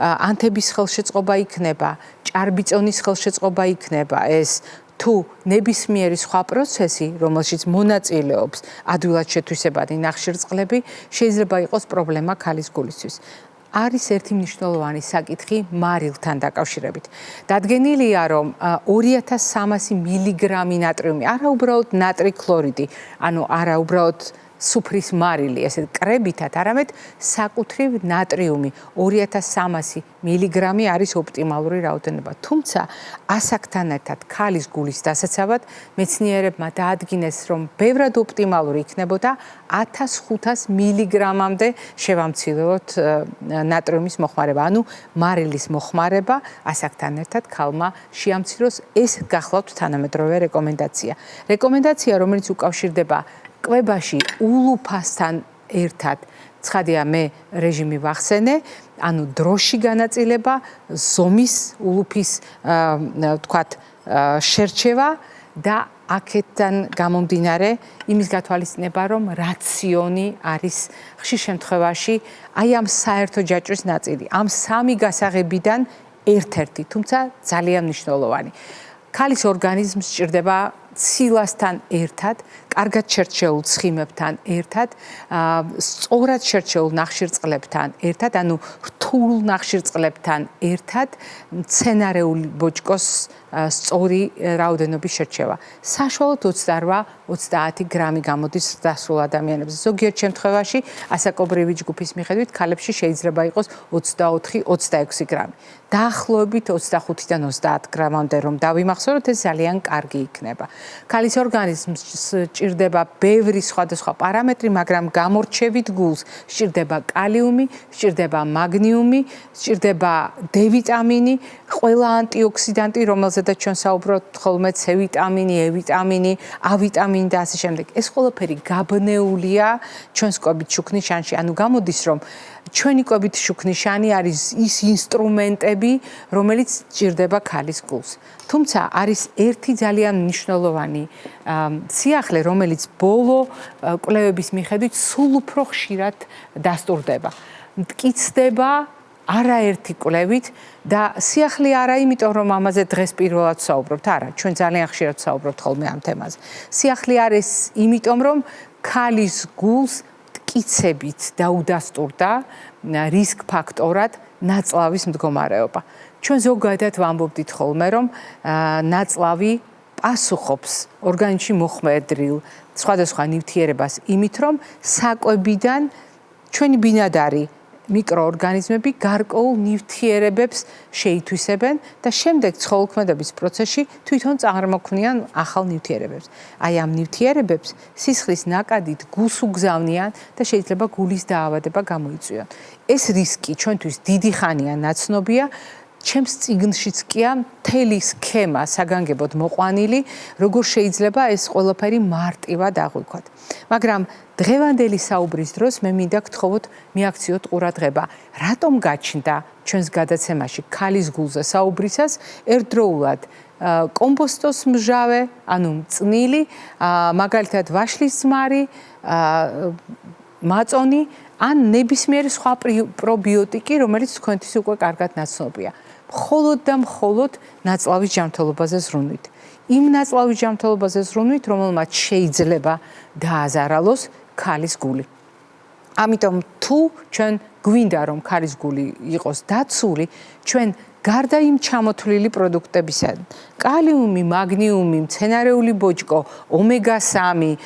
ანთების ხელშეწყობა იქნება, ჭარბიწონის ხელშეწყობა იქნება ეს თუ ნებისმიერი სხვა პროცესი, რომელშიც მონაწილეობს ადვილად შეთვისებადი ნახშირწყლები, შეიძლება იყოს პრობლემა ქალის გულისთვის. არის ერთი მნიშვნელოვანი საკითხი მარილთან დაკავშირებით. დადგენილია, რომ 2300 მილიგრამი ნატრიუმი, არა უბრალოდ ნატრი ქლორიდი, ანუ არა უბრალოდ სუფრის მარილი, ესე კრებითად, არამედ საკუთრივ ნატრიუმი 2300 მილიგრამი არის ოპტიმალური რაოდენობა. თუმცა ასაკთან ერთად ქალის გულის დასაცავად მეცნიერებმა დაადგინეს, რომ ბევრად ოპტიმალური იქნებოდა 1500 მილიგრამამდე შევამციროთ ნატრიუმის მოხმარება, ანუ მარილის მოხმარება ასაკთან ერთად ქალმა შეამციროს. ეს გახლავთ თანამედროვე რეკომენდაცია. რეკომენდაცია, რომელიც უკავშირდება კვებაში ულუფასთან ერთად ცხადია მე რეჟიმი ვახსენე, ანუ დროში განაწილება, ზომის, ულუფის თქვათ შერჩევა და აქედან გამომდინარე იმის გათვალისწინება, რომ რაციონი არის ხშირ შემთხვევაში აი ამ საერთო ჯაჭვის ნაწილი, ამ სამი გასაღებიდან ერთ-ერთი, თუმცა ძალიან მნიშვნელოვანი. ქალის ორგანიზმს სჭირდება ცილასთან ერთად, კარგად შერჩეულ ცხიმებთან ერთად, სწორად შერჩეულ ნახშირწყლებთან ერთად, ანუ რთულ ნახშირწყლებთან ერთად, მცენარეული ბოჭკოს სწორი რაოდენობის შერჩევა. საშუალოდ 28-30 გრამი გამოდის დასრულ ადამიანებზე. ზოგიერთ შემთხვევაში ასაკობრივი ჯგუფის მიხედვით ქალებში შეიძლება იყოს 24-26 გრამი. დაახლოებით 25-დან 30 გრამამდე რომ დავიმახსოვროთ, ეს ძალიან კარგი იქნება. ქალის ორგანიზმს სჭირდება ბევრი სხვადასხვა პარამეტრი, მაგრამ გამორჩევით გულს სჭირდება კალიუმი, სჭირდება მაგნიუმი, სჭირდება D ვიტამინი, ყველა ანტიოქსიდანტი, რომელზედაც ჩვენ საუბრობთ ხოლმე, C ვიტამინი, E ვიტამინი, A ვიტამინი და ასე შემდეგ. ეს ყველაფერი გაბნეულია ჩვენს კვებით შუქნიშანში, ანუ გამოდის რომ ჩვენი კვებით შუქნიშანი არის ის ინსტრუმენტები, რომელიც სჭირდება ქალის გულს. თუმცა არის ერთი ძალიან მნიშვნელოვანი სიახლე, რომელიც ბოლო კვლევების მიხედვით სულ უფრო ხშირად დასტურდება. მტკიცდება არაერთი კვლევით და სიახლე არა იმიტომ, რომ ამაზე დღეს პირველად ვსაუბრობთ, არა, ჩვენ ძალიან ხშირად ვსაუბრობთ ხოლმე ამ თემაზე. სიახლე არის იმიტომ, რომ ქალის გულს მტკიცებით დაუდასტურდა რისკ ფაქტორად ნაწლავის მდგომარეობა. ჩვენ ზოგადად ვამბობდით ხოლმე, რომ ნაწლავი პასუხობს ორგანიზმში მოხვედრილ სხვადასხვა ნივთიერებას იმით, რომ საკვებიდან ჩვენი ბინადარი მიკროორგანიზმები გარკვეულ ნივთიერებებს შეითვისებენ და შემდეგ ცხოველქმედების პროცესში თვითონ წარმოქმნიან ახალ ნივთიერებებს. აი ამ ნივთიერებებს სისხლის ნაკადით გულს უგზავნიან და შეიძლება გულის დაავადება გამოიწვიონ. ეს რისკი ჩვენთვის დიდი ხანია ნაცნობია. ჩემს წიგნშიც კია მთელი სქემა საგანგებოდ მოყვანილი, როგორ შეიძლება ეს ყველაფერი მარტივად აღვიქვათ. მაგრამ დღევანდელი საუბრის დროს მე მინდა გთხოვოთ მიაქციოთ ყურადღება, რატომ გაჩნდა ჩვენს გადაცემაში ქალის გულზე საუბრისას ერთდროულად კომპოსტოს მჟავე, ანუ მწნილი, მაგალითად ვაშლის ძმარი, მაწონი ან ნებისმიერი სხვა პრობიოტიკი, რომელიც თქვენთვის უკვე კარგად ნაცნობია. მხოლოდ და მხოლოდ ნაწლავის ჯანმრთელობაზე ზრუნვით. იმ ნაწლავის ჯანმრთელობაზე ზრუნვით, რომელმაც შეიძლება დააზარალოს ქალის გული. ამიტომ თუ ჩვენ გვინდა რომ ქალის გული იყოს დაცული, ჩვენ გარდა იმ ჩამოთვლილი პროდუქტებისა, კალიუმი, მაგნიუმი, მცენარეული ბოჭკო, ომეგა-3,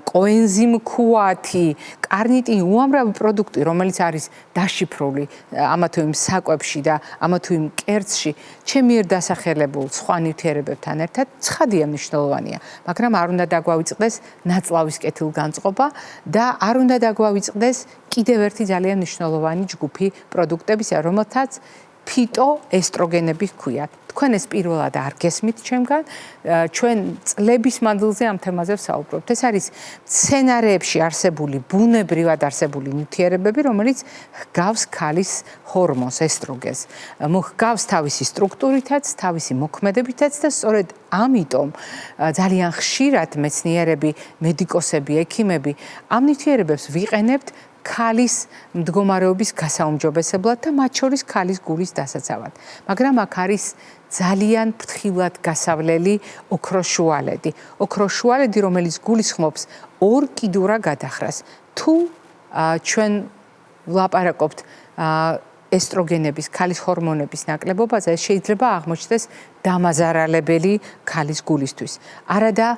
კოენზიმ Q10, კარნიტი, უამრავი პროდუქტი, რომელიც არის დაშიფრული ამა თუ იმ საკვებში და ამა თუ იმ კერძში, ჩემი მიერ დასახელებულ სხვა ნივთიერებებთან ერთად ცხადია მნიშვნელოვანია, მაგრამ არ უნდა დაგვავიწყდეს ნაწლავის კეთილგანწყობა და არ უნდა დაგვავიწყდეს კიდევ ერთი ძალიან მნიშვნელოვანი ჯგუფი პროდუქტებისა, რომელთაც ფიტოესტროგენები ჰქვიათ. თქვენ ეს პირველად არ გესმით ჩემგან, ჩვენ წლების მანძილზე ამ თემაზე ვსაუბრობთ. ეს არის მცენარეებში არსებული, ბუნებრივად არსებული ნივთიერებები, რომელიც ჰგავს ქალის ჰორმონს ესტროგენს. ჰგავს თავისი სტრუქტურითაც, თავისი მოქმედებითაც და სწორედ ამიტომ ძალიან ხშირად მეცნიერები, მედიკოსები, ექიმები ამ ნივთიერებებს ვიყენებთ ქალის მდგომარეობის გასაუმჯობესებლად და მათ შორის ქალის გულის დასაცავად. მაგრამ აქ არის ძალიან ფრთხილად გასავლელი ოქროშუალედი. ოქროშუალედი, რომელიც გულისხმობს ორ კიდურა გადახრას. თუ ჩვენ ვლაპარაკობთ ესტროგენების, ქალის ჰორმონების ნაკლებობაზე, შეიძლება აღმოჩნდეს დამაზარალებელი ქალის გულისთვის. არადა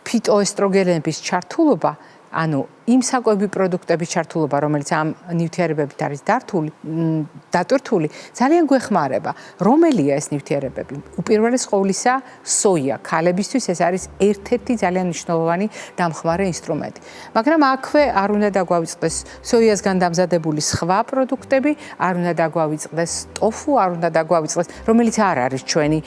ფიტოესტროგენების ჩართულობა, ანუ იმ საკვები პროდუქტების ჩართულობა, რომელიც ამ ნივთიერებებით არის დატვირთული, ძალიან გვეხმარება. რომელია ეს ნივთიერებები? უპირველეს ყოვლისა, სოია. ქალებისთვის ეს არის ერთ-ერთი ძალიან მნიშვნელოვანი დამხმარე ინსტრუმენტი. მაგრამ აქვე არ უნდა დაგვავიწყდეს სოიასგან დამზადებული სხვა პროდუქტები, არ უნდა დაგვავიწყდეს ტოფუ, არ უნდა დაგვავიწყდეს, რომელიც არ არის ჩვენი,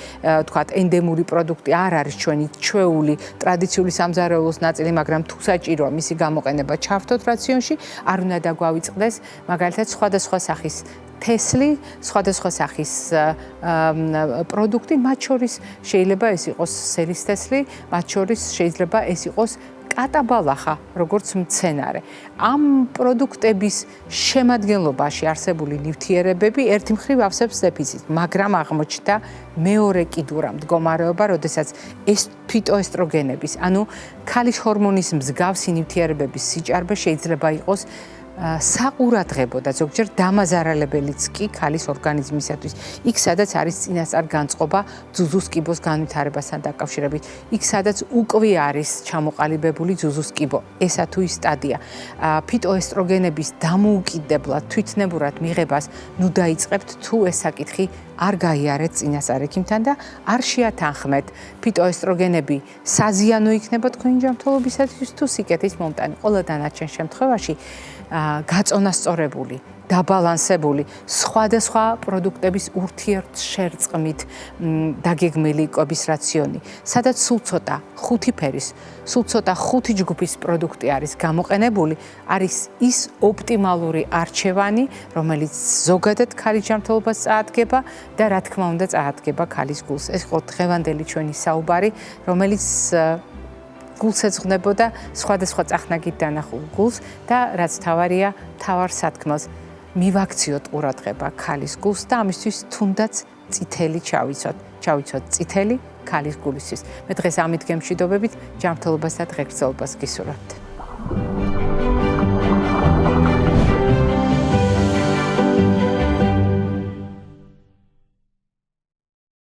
თქვათ, ენდემური პროდუქტი, არ არის ჩვენი ჩვეული ტრადიციული სამზარეულოს ნაწილი, მაგრამ თუ საჭიროა მისი გამოყენება ჯანმრთელობა ჩავთოთ რაციონში, არ უნდა დაგვავიწყდეს მაგალითად სხვადასხვა სახის თესლი, სხვადასხვა სახის პროდუქტი, მათ შორის შეიძლება ეს იყოს სელის თესლი, მათ შორის შეიძლება ეს იყოს კატაბალახა, როგორც მცენარე. ამ პროდუქტების შემადგენლობაში არსებული ნივთიერებები ერთი მხრივ ავსებს დეფიციტს, მაგრამ აღმოჩნდა მეორე კიდურა მდგომარეობა, როდესაც ეს ფიტოესტროგენების, ანუ ქალის ჰორმონის მსგავსი ნივთიერებების სიჭარბე შეიძლება იყოს საყურადღებო და ზოგჯერ დამაზარალებელიც კი ქალის ორგანიზმისათვის. იქ სადაც არის წინასწარ განწყობა ძუძუს კიბოს განვითარებასთან დაკავშირებით, იქ სადაც უკვე არის ჩამოყალიბებული ძუძუს კიბო. ესა თუ ის სტადია. ფიტოესტროგენების დამოუკიდებლად თვითნებურად მიღებას ნუ დაიწყებთ თუ ეს საკითხი არ გაიარეთ წინასწარ ექიმთან და არ შეათანხმეთ ფიტოესტროგენები საზიანო იქნება თქვენი ჯანმრთელობისათვის თუ სიკეთის მომტანი. ყველა დანარჩენ შემთხვევაში გაწონასწორებული, დაბალანსებული, სხვადასხვა პროდუქტების ურთიერთშერწყმით დაგეგმილი კვების რაციონი, სადაც სულ ცოტა ხუთი ფერის, სულ ცოტა ხუთი ჯგუფის პროდუქტი არის გამოყენებული, არის ის ოპტიმალური არჩევანი, რომელიც ზოგადად ქალის ჯანმრთელობას წაადგება და რა თქმა უნდა წაადგება ქალის გულს. ეს იყო დღევანდელი ჩვენი საუბარი, რომელიც გულს ეძღვნებოდა სხვადასხვა წახნაგით დანახულ გულს და რაც თავარია, თავარ სათქმელს მივაქციოთ ყურადღება ქალის გულს და ამისთვის თუნდაც წითელი ჩავიცოთ წითელი ქალის გულისთვის. მე დღეს ამით გემშვიდობებით ჯანმრთელობას და დღეგრძელობას გისურვებთ.